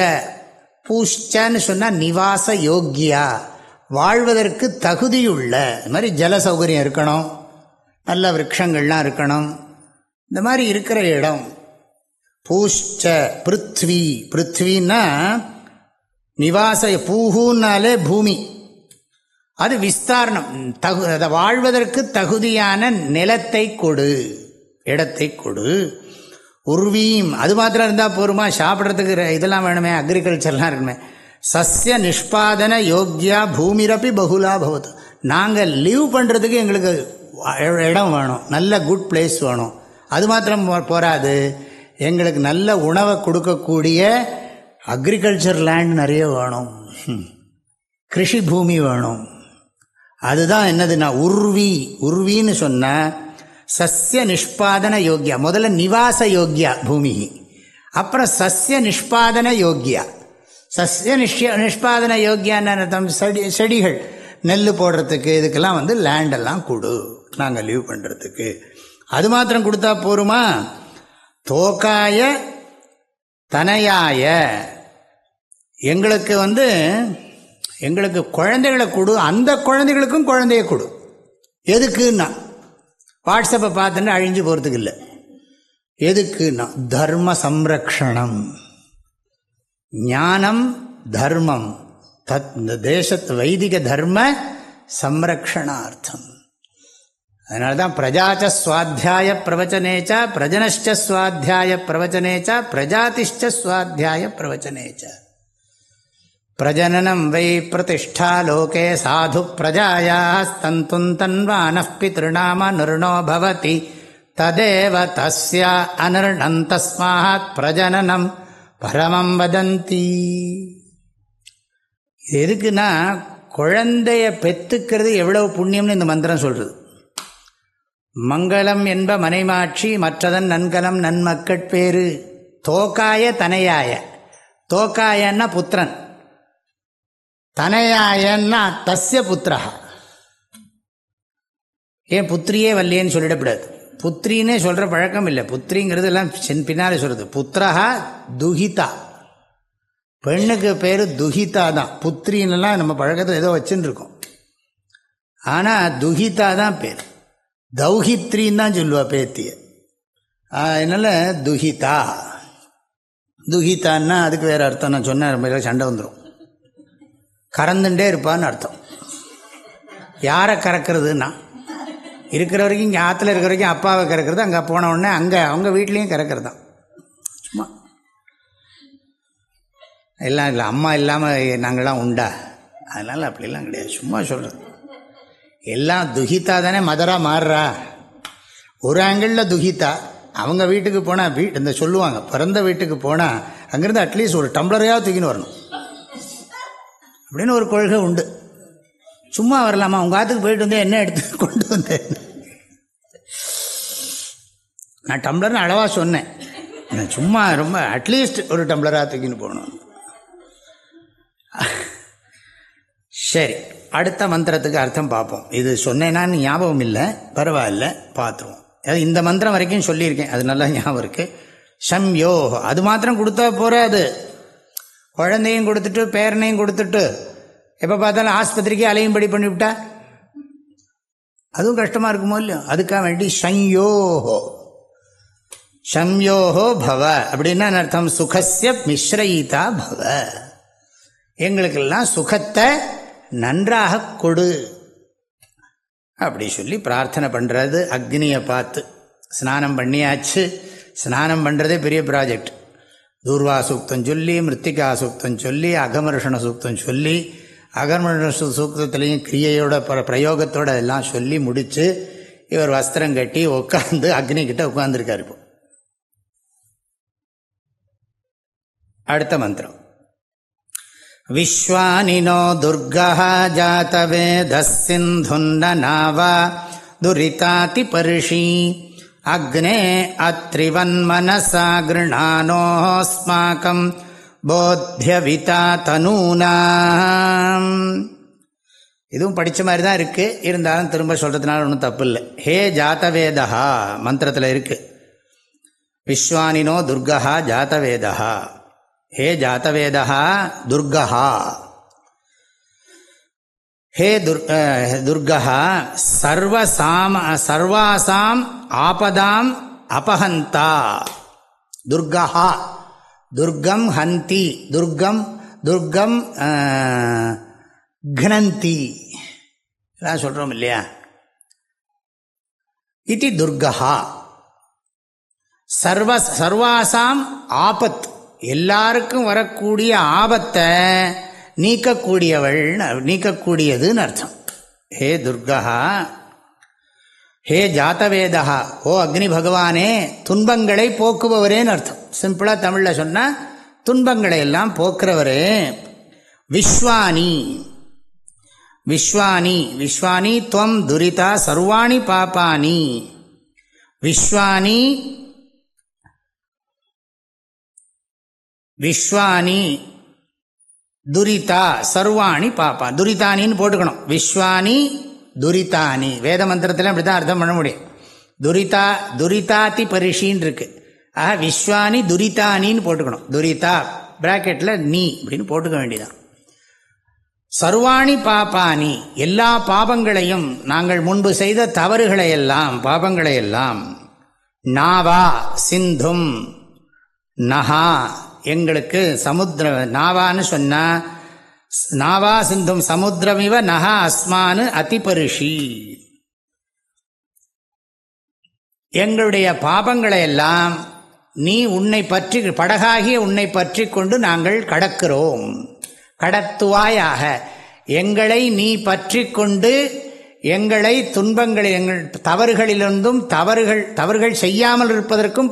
பூஷ்சன்னு சொன்னால் நிவாச யோக்கியா, வாழ்வதற்கு தகுதியுள்ள. இது மாதிரி ஜல சௌகரியம் இருக்கணும், நல்ல விரக்ஷங்கள்லாம் இருக்கணும், இந்த மாதிரி இருக்கிற இடம். பூஷ்ச பிருத்வி, பிருத்வின்னா நிவாச, பூஹூன்னாலே பூமி, அது விஸ்தாரணம். அதை வாழ்வதற்கு தகுதியான நிலத்தை கொடு, இடத்தை கொடு. உர்வீம், அது மாத்திரம் இருந்தால் போருமா? சாப்பிட்றதுக்கு இதெல்லாம் வேணுமே, அக்ரிகல்ச்சர்லாம் இருக்குமே. சஸ்ய நிஷ்பாதன யோக்கியா பூமிரப்பி பகுலா பவத்து. நாங்கள் லீவ் பண்ணுறதுக்கு எங்களுக்கு இடம் வேணும், நல்ல குட் பிளேஸ் வேணும். அது மாத்திரம் போராது, எங்களுக்கு நல்ல உணவை கொடுக்கக்கூடிய அக்ரிகல்ச்சர் லேண்ட் நிறைய வேணும், கிருஷி பூமி வேணும். அதுதான் என்னதுன்னா உர்வி. உர்வின்னு சொன்னால் சஸ்ய நிஷ்பாதன யோக்கியா. முதல்ல நிவாச யோக்கியா பூமி, அப்புறம் சஸ்ய நிஷ்பாதன யோக்கியா. சஸ்ய நிஷ்பாதன யோக்கியான்னு செடிகள், நெல் போடுறதுக்கு இதுக்கெல்லாம் லேண்டெல்லாம் கொடு, நாங்கள் லீவ் பண்ணுறதுக்கு. அது மாத்திரம் கொடுத்தா போருமா? தோக்காய தனையாய, எங்களுக்கு எங்களுக்கு குழந்தைகளை கொடு, அந்த குழந்தைகளுக்கும் குழந்தைய கொடு. எதுக்குன்னா வாட்ஸ்அப்பை பார்த்துட்டு அழிஞ்சு போகிறதுக்கு இல்லை. எதுக்குன்னா தர்ம சம்ரக்ஷணம். ஞானம் தர்மம், தேசத்து வைதிக தர்ம சம்ரக்ஷணார்த்தம். அதனால தான் பிரஜாச்ச ஸ்வாத்தியாய பிரவச்சனேச்ச பிரஜனஷ்ட ஸ்வாத்தியாய பிரவச்சனேச்ச பிரஜாதிஷ்ட ஸ்வாத்தியாய பிரவச்சனேச்ச. பிரஜனனம் வை பிரதிஷ்டா லோகே சாது பிரஜாயாஸ்தந்தும் தன்வானः பித்ருநாம நிர்ணோ பவதி ததேவ தஸ்ய அனிர்ணம் தஸ்மாத் பிரஜனனம் பரமம் வதந்தி. இது எதுக்குன்னா குழந்தைய பெற்றுக்கிறது எவ்வளவு புண்ணியம்னு இந்த மந்திரம் சொல்கிறது. மங்களம் என்ப மனைமாட்சி மற்றதன் நன்கலம் நன்மக்கட்பேறு தோக்காய தனையாய. தோக்காயன்னா புத்திரன், தனையாயன்னா தஸ்ய புத்திரா. ஏன் புத்திரியே வல்லியன்னு சொல்லிடக்கூடாது, புத்திரின்னே சொல்கிற பழக்கம் இல்லை. புத்திரிங்கிறது எல்லாம் பின்னாலே சொல்கிறது. புத்திரஹா துஹிதா, பெண்ணுக்கு பேர் துஹிதா தான். புத்திரின்னெல்லாம் நம்ம பழக்கத்தில் ஏதோ வச்சுன்னு இருக்கோம், ஆனால் துஹிதா தான் பேர். தௌஹித்ரின்னு தான் சொல்லுவா பேத்திய. அதனால் துஹிதா. துஹிதான்னா அதுக்கு வேறு அர்த்தம் நான் சொன்னேன், ரொம்ப சண்டை வந்துடும். கறந்துட்டே இருப்பான்னு அர்த்தம். யாரை கறக்கிறதுன்னா இருக்கிற வரைக்கும் இங்கே ஆற்றுல இருக்கிற வரைக்கும் அப்பாவை கறக்கிறது, அங்கே போன உடனே அங்கே அவங்க வீட்லேயும் கறக்கிறது தான். சும்மா எல்லாம் இல்லை, அம்மா இல்லாமல் நாங்கள்லாம் உண்டா, அதனால் அப்படிலாம் கிடையாது, சும்மா சொல்கிறது. எல்லாம் துஹிதா தானே மதராக மாறுறா. ஒரு ஆங்கிளில் துஹிதா. அவங்க வீட்டுக்கு போனால் இந்த சொல்லுவாங்க, பிறந்த வீட்டுக்கு போனால் அங்கேருந்து அட்லீஸ்ட் ஒரு டம்ளரையாவது தூக்கின்னு வரணும் அப்படின்னு ஒரு கொள்கை உண்டு. சும்மா வரலாமா, உங்கள் ஆற்றுக்கு போயிட்டு வந்தேன் என்ன எடுத்து கொண்டு வந்தேன். நான் டம்ளர்னு அளவாக சொன்னேன், சும்மா ரொம்ப அட்லீஸ்ட் ஒரு டம்ளராக தூக்கின்னு போகணும். சரி, அடுத்த மந்திரத்துக்கு அர்த்தம் பார்ப்போம். இது சொன்னேன்னான்னு ஞாபகம் இல்லை, பரவாயில்ல பார்த்துருவோம். அது இந்த மந்திரம் வரைக்கும் சொல்லியிருக்கேன், அது நல்லா ஞாபகம் இருக்குது. சம்யோ, அது மாத்திரம் கொடுத்தா போறாது. குழந்தையும் கொடுத்துட்டு பேரனையும் கொடுத்துட்டு எப்போ பார்த்தாலும் ஆஸ்பத்திரிக்கு அலையும்படி பண்ணிவிட்டா அதுவும் கஷ்டமாக இருக்குமோ இல்லையோ. அதுக்காக வேண்டி சம்யோஹோ, சம்யோஹோ பவ அப்படின்னா அர்த்தம் சுகஸ்ய மிஸ்ரயிதா பவ, எங்களுக்கெல்லாம் சுகத்தை நன்றாக கொடு அப்படி சொல்லி பிரார்த்தனை பண்ணுறது. அக்னியை பார்த்து ஸ்நானம் பண்ணியாச்சு. ஸ்நானம் பண்ணுறதே பெரிய ப்ராஜெக்ட். தூர்வா சூக்தம் சொல்லி, மிருத்திகா சூக்தம் சொல்லி, அகமர்ஷண சூக்தம் சொல்லி, அகமர்ஷண சூக்தத்துலேயும் கிரியையோட பிரயோகத்தோட எல்லாம் சொல்லி முடித்து இவர் வஸ்திரம் கட்டி உட்காந்து அக்னிக்கிட்ட உட்காந்துருக்கார். இப்போ அடுத்த மந்திரம். விஸ்வானினோ துர்கஹ ஜாதவேதஸ் சிந்துன்னநாவா துரிதாதி பர்ஷி அக்னே அத்ரிவன்மனசா கிருணானோஸ்மாகம் போத்யவிதா தனூனாம். இதுவும் படித்த மாதிரி தான் இருக்குது, இருந்தாலும் திரும்ப சொல்கிறதுனால ஒன்றும் தப்பு இல்லை. ஹே ஜாதவேதா மந்திரத்தில் இருக்குது. விஸ்வானினோ துர்கஹ ஜாதவேதா, ஹே ஜாதவேதா துர்கஹா, ஹே துர்கஹா சர்வாசாம் ஆபதாம் அபஹந்தா. துர்கஹா துர்கம் ஹந்தி, துர்கம் துர்கம் கனந்தி எல்லாம் சொல்கிறோம் இல்லையா. இது துர்கஹா சர்வாசாம் ஆபத், எல்லாருக்கும் வரக்கூடிய ஆபத்தை நீக்கக்கூடியவள், நீக்கக்கூடியதுன்னு அர்த்தம். ஹே துர்கஹா, ஹே ஜாதவேதா, ஓ அக்னி பகவானே துன்பங்களை போக்குபவரேன்னு அர்த்தம். சிம்பிளாக தமிழில் சொன்னால் துன்பங்களை எல்லாம் போக்குறவரே. விஸ்வானி, விஸ்வானி விஸ்வானி துவம் துரிதா சர்வாணி பாபானி. விஸ்வானி விஸ்வானி துரிதா சர்வாணி பாப்பா, துரிதானின்னு போட்டுக்கணும். விஸ்வானி துரிதானி, வேத மந்திரத்தில் அப்படி தான் அர்த்தம் பண்ண முடியும். துரிதா துரிதாதி பரிஷின்னு இருக்கு. ஆக விஸ்வானி துரிதானின்னு போட்டுக்கணும். துரிதா பிராக்கெட்டில் நீ அப்படின்னு போட்டுக்க வேண்டியதான். சர்வாணி பாப்பானி, எல்லா பாபங்களையும், நாங்கள் முன்பு செய்த தவறுகளை எல்லாம் பாபங்களை எல்லாம் நாவா சிந்தும் நஹா எங்களுக்கு சமுத்திர நாவான்னு சொன்னா நாவா சிந்தும் சமுத்திரமிவ நஹா அஸ்மானு அதிபரிஷி எங்களுடைய பாபங்களை எல்லாம் நீ உன்னை பற்றி படகாகிய உன்னை பற்றி கொண்டு நாங்கள் கடக்கிறோம். கடத்துவாயாக எங்களை நீ பற்றி கொண்டு எங்களை துன்பங்களில் எங்கள் தவறுகளிலிருந்தும் தவறுகள் செய்யாமல் இருப்பதற்கும்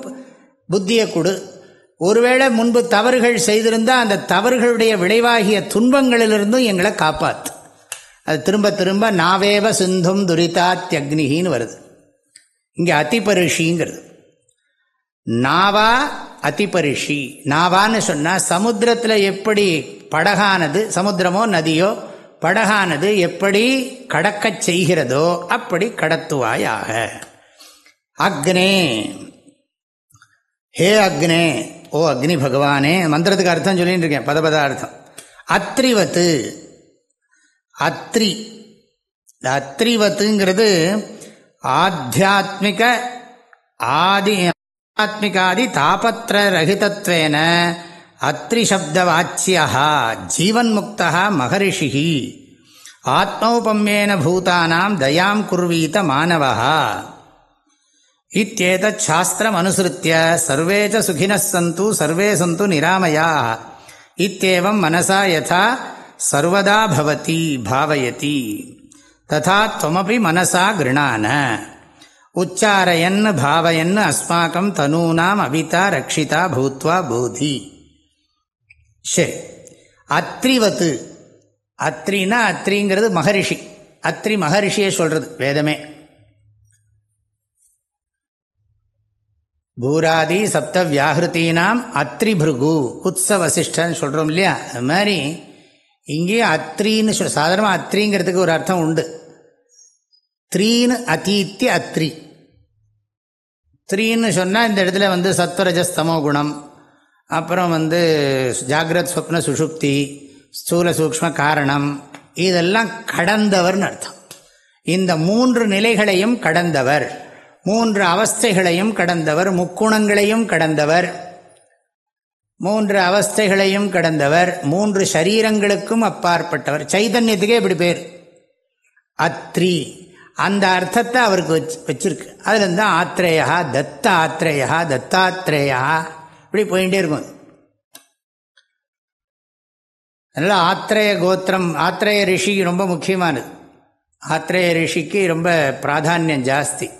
புத்தியை கொடு. ஒருவேளை முன்பு தவறுகள் செய்திருந்தால் அந்த தவறுகளுடைய விளைவாகிய துன்பங்களிலிருந்தும் எங்களை காப்பாற்று. அது திரும்ப திரும்ப நாவேவ சிந்தும் துரிதாத்யக்னிகின்னு வருது. இங்கே அதிபரிஷிங்கிறது நாவா அதிபரிஷி. நாவான்னு சொன்னால் சமுத்திரத்தில் எப்படி படகானது சமுத்திரமோ நதியோ படகானது எப்படி கடக்கச் செய்கிறதோ அப்படி கடத்துவாயாக. அக்னே ஹே அக்னே ஓ அக்னி பகவானே. மந்திரத்துக்கு அர்த்தம் சொல்லிட்டு இருக்கேன் பதபதார்த்தம். அத்ரிவத்து அத்ரிவத்துங்கிறது ஆத்மிகாதி தாபத்ர ரஹிதத்வேன அத்ரி சப்தவாச்சியா ஜீவன் முக்தா மகரிஷி ஆத்மௌபம்யேன பூதானாம் தயாம் குர்வீத மானவா இத்யேதத் சாஸ்திரம் அனுசృత్య சர்வே ச சுகினः சந்து சர்வே சந்து நிராமயாः இத்யேவம் மனசா யதா சர்வதா பவதி பாவயதி ததா த்வமபி மனசா கிருணான உச்சாரயன் பாவயன் அஸ்மாக்கம் தனூனாம் அவிதா ரக்ஷிதா பூத்வா போதி. சரி, அத்ரிவத்து அத்ரினா அத்ரிங்கிறது மகரிஷி. அத்ரி மகரிஷியை சொல்றது வேதமே. பூராதி சப்த வியாகிருத்தீனாம் அத்ரி பிருகு குத்ஸ வசிஷ்டன்னு சொல்கிறோம் இல்லையா? அது மாதிரி இங்கே அத்ரின்னு சாதாரணமாக அத்ரிங்கிறதுக்கு ஒரு அர்த்தம் உண்டு. த்ரீன்னு அதீத்திய அத்ரி. த்ரீன்னு சொன்னால் இந்த இடத்துல சத்வரஜஸ்தமோ குணம், அப்புறம் ஜாகிரத் ஸ்வப்ன சுஷுப்தி, ஸ்தூல சூக்ஷ்ம காரணம், இதெல்லாம் கடந்தவர்னு அர்த்தம். இந்த 3 நிலைகளையும் கடந்தவர், 3 அவஸ்தைகளையும் கடந்தவர், முக்குணங்களையும் கடந்தவர், 3 அவஸ்தைகளையும் கடந்தவர், 3 சரீரங்களுக்கும் அப்பாற்பட்டவர். சைதன்யத்துக்கே இப்படி பேர் அத்ரி. அந்த அர்த்தத்தை அவருக்கு வச்சிருக்கு. அதுல இருந்து ஆத்ரேயா தத்தாத்ரேயா தத்தாத்ரேயா இப்படி போயிட்டே இருக்கும். அதனால ஆத்ரேய கோத்திரம், ஆத்ரேய ரிஷிக்கு ரொம்ப முக்கியமானது. ஆத்ரேய ரிஷிக்கு ரொம்ப பிராதானியம் ஜாஸ்தி.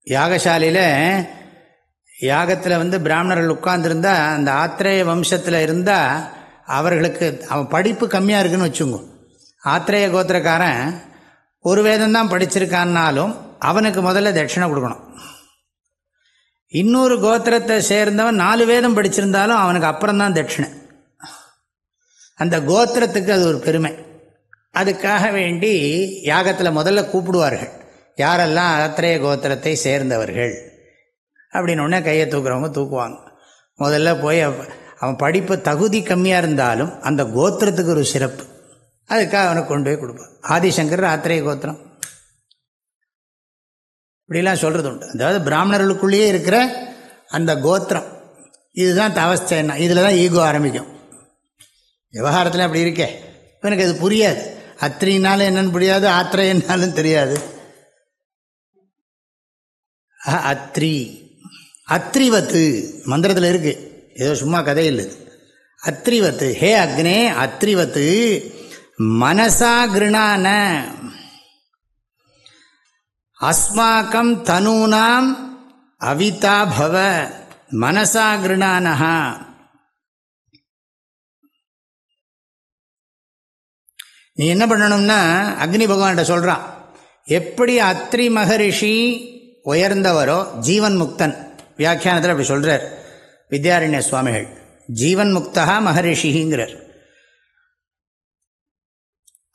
யாகசாலையில் யாகத்தில் பிராமணர்கள் உட்கார்ந்துருந்தா அந்த ஆத்ரேய வம்சத்தில் இருந்தால் அவர்களுக்கு அவன் படிப்பு கம்மியாக இருக்குன்னு வச்சுங்க. ஆத்ரேய கோத்திரக்காரன் ஒரு வேதம்தான் படிச்சிருக்கான்னாலும் அவனுக்கு முதல்ல தட்சிணை கொடுக்கணும். இன்னொரு கோத்திரத்தை சேர்ந்தவன் 4 வேதம் படிச்சிருந்தாலும் அவனுக்கு அப்புறம்தான் தட்சிணை. அந்த கோத்திரத்துக்கு அது ஒரு பெருமை. அதுக்காக வேண்டி யாகத்தில் முதல்ல கூப்பிடுவார்கள், யாரெல்லாம் ஆத்ரேய கோத்திரத்தை சேர்ந்தவர்கள் அப்படின்னு. உடனே கையை தூக்குறவங்க தூக்குவாங்க. முதல்ல போய் அவன் படிப்பு தகுதி கம்மியாக இருந்தாலும் அந்த கோத்திரத்துக்கு ஒரு சிறப்பு, அதுக்காக அவனுக்கு கொண்டு போய் கொடுப்பான். ஆதிசங்கர் ஆத்ரேய கோத்திரம் இப்படிலாம் சொல்கிறது உண்டு. அதாவது பிராமணர்களுக்குள்ளேயே இருக்கிற அந்த கோத்திரம், இதுதான் அவஸ்தை. என்ன இதில் தான் ஈகோ ஆரம்பிக்கும். விவகாரத்தில் அப்படி இருக்கே, எனக்கு அது புரியாது. அத்ரினாலும் என்னன்னு புரியாது, ஆத்ரேயனாலும் தெரியாது. அத்ரி அத்ரிவத்து மந்திரத்தில் இருக்கு, ஏதோ சும்மா கதை இல்லை. அத்ரிவத்து ஹே அக்னே அத்ரிவத்து மனசா கிருணான அஸ்மாக்கம் தனூனாம் அவிதா பவ மனசா கிருணானஹா. நீ என்ன பண்ணணும்னா அக்னி பகவான்கிட்ட சொல்றான், எப்படி அத்ரி மகரிஷி உயர்ந்தவரோ ஜீவன் முக்தன். வியாக்கியானத்தில் அப்படி சொல்றார் வித்யாரண்ய சுவாமிகள். ஜீவன் முக்தா மகரிஷிங்கிறார்.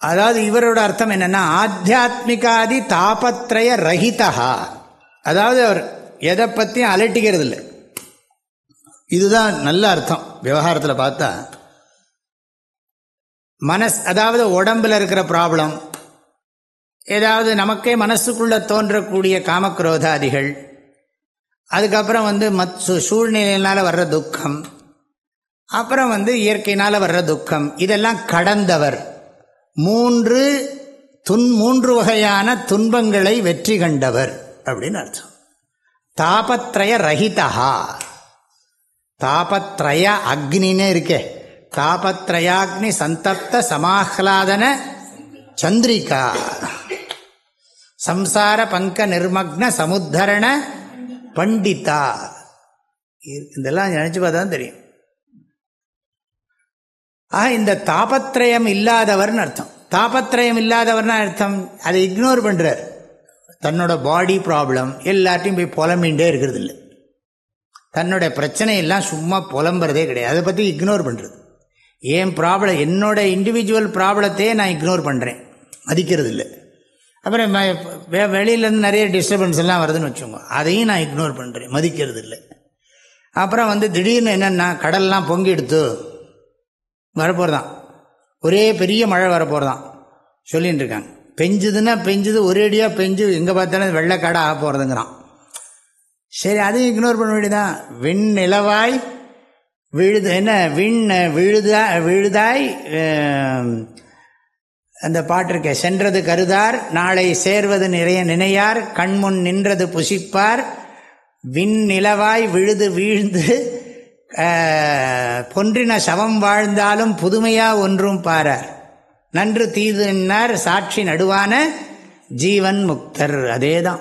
அதாவது இவரோட அர்த்தம் என்னன்னா ஆத்தியாத்மிகாதி தாபத்ரய ரஹிதா. அதாவது அவர் எதை பற்றியும் அலட்டிக்கிறது இல்லை. இதுதான் நல்ல அர்த்தம். விவகாரத்தில் பார்த்தா அதாவது உடம்பில் இருக்கிற ப்ராப்ளம், ஏதாவது நமக்கே மனசுக்குள்ள தோன்றக்கூடிய காமக்ரோதாதிகள், அதுக்கப்புறம் சூழ்நிலையினால் வர்ற துக்கம், அப்புறம் இயற்கையினால் வர்ற துக்கம், இதெல்லாம் கடந்தவர். மூன்று வகையான துன்பங்களை வெற்றி கண்டவர் அப்படின்னு அர்த்தம். தாபத்ரய ரஹிதா, தாபத்ரய அக்னின்னே இருக்கே, தாபத்ரயாக்னி சந்தப்த சமாஹ்லாதன சந்திரிகா, சம்சார பங்க நிர்மக்ன சமுத்தரண பண்டிதா. இதெல்லாம் நினைச்சு பார்த்தா தெரியும். இந்த தாபத்ரயம் இல்லாதவர்னு அர்த்தம். தாபத்ரயம் இல்லாதவர்னா அர்த்தம், அதை இக்னோர் பண்றார். தன்னோட பாடி ப்ராப்ளம் எல்லாத்தையும் போய் புலம்பின்ண்டே இருக்கிறது இல்லை. தன்னோட பிரச்சனையெல்லாம் சும்மா புலம்புறதே கிடையாது, அதை பற்றி இக்னோர் பண்ணுறது. என் ப்ராப்ளம், என்னோட இண்டிவிஜுவல் ப்ராப்ளத்தையே நான் இக்னோர் பண்ணுறேன், மதிக்கிறது இல்லை. அப்புறம் வெளியிலேருந்து நிறைய டிஸ்டர்பன்ஸ் எல்லாம் வருதுன்னு வச்சுக்கோங்க, அதையும் நான் இக்னோர் பண்ணுறேன், மதிக்கிறது இல்லை. அப்புறம் திடீர்னு என்னென்னா கடல்லாம் பொங்கி எடுத்து வரப்போகிறதான், ஒரே பெரிய மழை வரப்போகிறதான் சொல்லின்னு இருக்காங்க. பெஞ்சுதுன்னா பெஞ்சுது, ஒரேடியாக பெஞ்சு எங்கே பார்த்தாலும் வெள்ளைக்காடை ஆக போகிறதுங்கிறான். சரி, அதையும் இக்னோர் பண்ண வேண்டியதான். விண் நிலவாய் விழுது, என்ன விழுதாய் அந்த பாட்டு இருக்க, சென்றது கருதார் நாளை சேர்வது நிறைய நினையார் கண்முன் நின்றது புசிப்பார் விண் நிலவாய் விழுது வீழ்ந்து பொன்றின சவம் வாழ்ந்தாலும் புதுமையா ஒன்றும் பாரார் நன்று தீது என்னார் சாட்சி நடுவான ஜீவன் முக்தர். அதே தான்,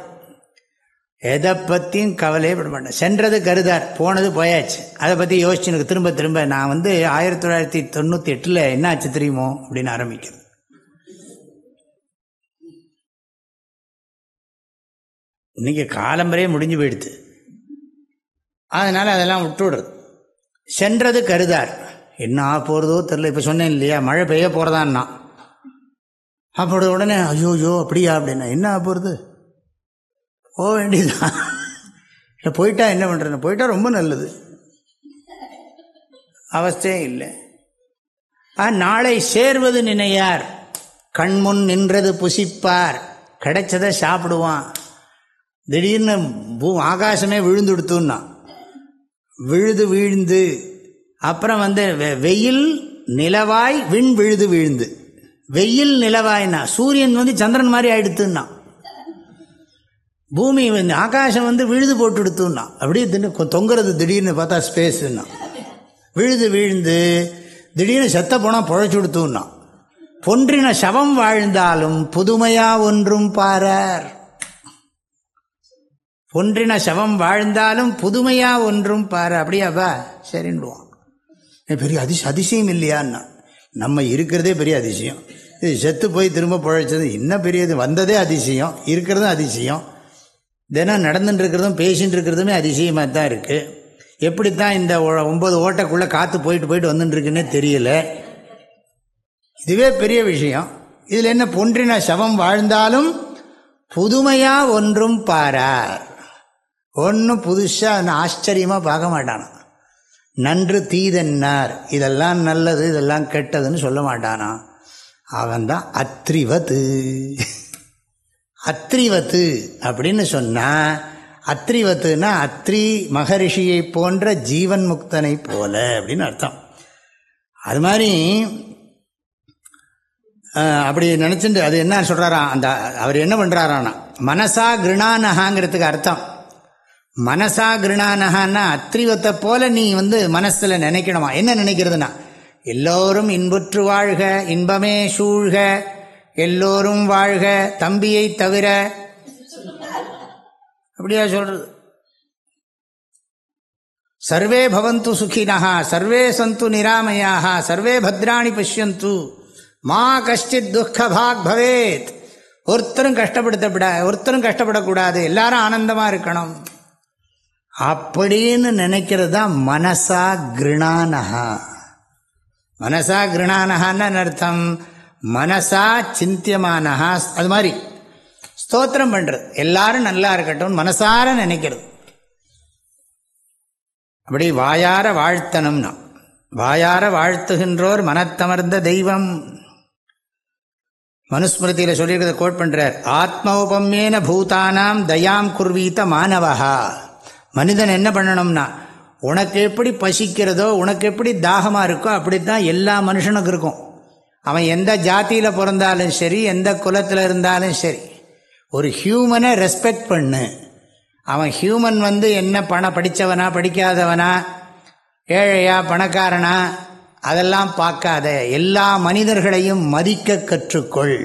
எதை பற்றியும் கவலையே பட மாட்டேன். சென்றது கருதார், போனது போயாச்சு, அதை பற்றி யோசிச்சு எனக்கு திரும்ப திரும்ப நான் 1998 என்ன ஆச்சு தெரியுமோ அப்படின்னு ஆரம்பிக்கிறது. இன்னைக்கு காலம்பரையே முடிஞ்சு போயிடுது, அதனால் அதெல்லாம் விட்டுவிடுறது. சென்றது கருதார், என்ன ஆக போகிறதோ தெரில. இப்போ சொன்னேன் இல்லையா, மழை பெய்ய போகிறதான்னா, அப்படி உடனே ஐயோயோ அப்படியா அப்படின்னா என்ன ஆக போகிறது, போக வேண்டியதுதான். இல்லை போயிட்டா என்ன பண்ணுறேன்னு, போயிட்டா ரொம்ப நல்லது, அவஸ்தையே இல்லை. நாளை சேர்வது நினையார் கண்முன் நின்றது புசிப்பார், கிடைச்சதை சாப்பிடுவான். திடீர்னு ஆகாசமே விழுந்து கொடுத்துன்னா விழுது வீழ்ந்து, அப்புறம் வெயில் நிலவாய் விண் விழுது வீழ்ந்து, வெயில் நிலவாய்னா சூரியன் சந்திரன் மாதிரி ஆயிடுத்துன்னா, பூமி ஆகாசம் விழுது போட்டு எடுத்துன்னா, அப்படியே தொங்குறது திடீர்னு பார்த்தா ஸ்பேஸ்ன்னா, விழுது வீழ்ந்து திடீர்னு செத்த போனால் பொழைச்சு கொடுத்துன்னா, பொன்றின சவம் வாழ்ந்தாலும் புதுமையா ஒன்றும் பாரார். பொன்றின சவம் வாழ்ந்தாலும் புதுமையா ஒன்றும் பாரு. அப்படியாப்பா, சரின்னுவான். பெரிய அதிசயம் இல்லையான்னா, நம்ம இருக்கிறதே பெரிய அதிசயம். இது செத்து போய் திரும்ப பிழைச்சது இன்னும் பெரியது, வந்ததே அதிசயம், இருக்கிறதும் அதிசயம், தினம் நடந்துட்டு இருக்கிறதும் பேசிகிட்டு இருக்கிறதுமே அதிசயமாக தான் இருக்குது. எப்படித்தான் இந்த 9 ஓட்டைக்குள்ளே காற்று போயிட்டு வந்துட்டுருக்குன்னே தெரியல. இதுவே பெரிய விஷயம். இதில் என்ன, பொன்றின சவம் வாழ்ந்தாலும் புதுமையா ஒன்றும் பாரார். ஒன்றும் புதுசாக ஆச்சரியமாக பார்க்க மாட்டானா. நன்று தீதென்னார், இதெல்லாம் நல்லது இதெல்லாம் கெட்டதுன்னு சொல்ல மாட்டானா. அவன்தான் அத்ரிவத்து. அத்ரிவத்து அப்படின்னு சொன்னால், அத்ரிவத்துனா அத்ரி மகரிஷியை போன்ற ஜீவன் முக்தனை போல அப்படின்னு அர்த்தம். அது மாதிரி அப்படி நினச்சிட்டு அது என்ன சொல்கிறாரா, அந்த அவர் என்ன பண்ணுறாரானா, மனசா கிருணானகாங்கிறதுக்கு அர்த்தம். மனசா கிருணானகான்னா அத்ரிவத்தை போல நீ மனசில் நினைக்கணுமா. என்ன நினைக்கிறதுனா, எல்லோரும் இன்புற்று வாழ்க, இன்பமே சூழ்க, எல்லோரும் வாழ்க, தம்பியை தவிர, அப்படியா சொல்றது. சர்வே பவந்து சுகினஹா, சர்வே சந்து நிராமயாக, சர்வே பத்ராணி பஷ்யந்து, மா கஷ்டித் துக்கபாக் பவேத். ஒருத்தரும் கஷ்டப்படக்கூடாது, எல்லாரும் ஆனந்தமா இருக்கணும் அப்படின்னு நினைக்கிறது தான் மனசா கிருணானஹா. மனசா கிருணானஹான்னு அர்த்தம், மனசா சிந்தியமானஹா. அது மாதிரி ஸ்தோத்திரம் பண்றது, எல்லாரும் நல்லா இருக்கட்டும் மனசார நினைக்கிறது. அப்படி வாயார வாழ்த்தணும்னா, வாயார வாழ்த்துகின்றோர் மனத்தமர்ந்த தெய்வம். மனுஸ்மிருதியில் சொல்லியிருக்கிறத கோட் பண்றார், ஆத்மோபம்யேன பூதானாம் தயாம் குர்வீத மாணவஹா. மனிதன் என்ன பண்ணணும்னா, உனக்கு எப்படி பசிக்கிறதோ, உனக்கு எப்படி தாகமாக இருக்கோ அப்படித்தான் எல்லா மனுஷனுக்கும் இருக்கும். அவன் எந்த ஜாத்தியில் பிறந்தாலும் சரி, எந்த குலத்தில் இருந்தாலும் சரி, ஒரு ஹியூமனை ரெஸ்பெக்ட் பண்ணு. அவன் ஹியூமன் என்ன படித்தவனா படிக்காதவனா, ஏழையா பணக்காரனா, அதெல்லாம் பார்க்காத. எல்லா மனிதர்களையும் மதிக்க கற்றுக்கொள்.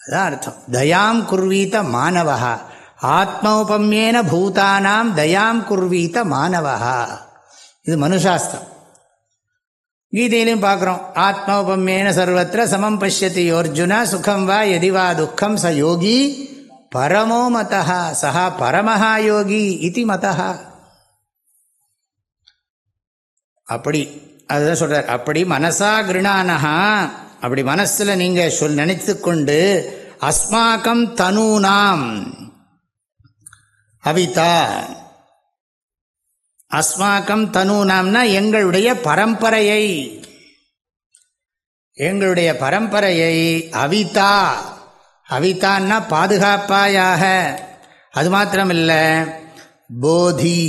அதான் அர்த்தம். தயாம் குர்வீத மாணவஹா ஆத்மௌபம்யேன பூதானாம் தயாம் குர்வீத மாணவஹா. இது மனுஷாஸ்திரம். கீதையிலையும் பார்க்குறோம். ஆத்மௌபம்யேன சர்வத்திர சமம் பஷ்யதி அர்ஜுன சுகம் வா யதிவா துக்கம் ச யோகி பரமோ மதஹ சஹா பரமஹா யோகி இதி மதஹ. அப்படி அதுதான் சொல்கிறார். அப்படி மனசா கிருணானஹா, அப்படி மனசில் நீங்கள் நினைத்து கொண்டு அஸ்மாக்கம் தனூனாம் அவிதா, அஸ்மாக்கம் தனூனாம்னா எங்களுடைய பரம்பரையை, எங்களுடைய பரம்பரையை அவிதா, அவிதான்னா பாதுகாப்பாயாக. அது மாத்திரமில்லை, போதி,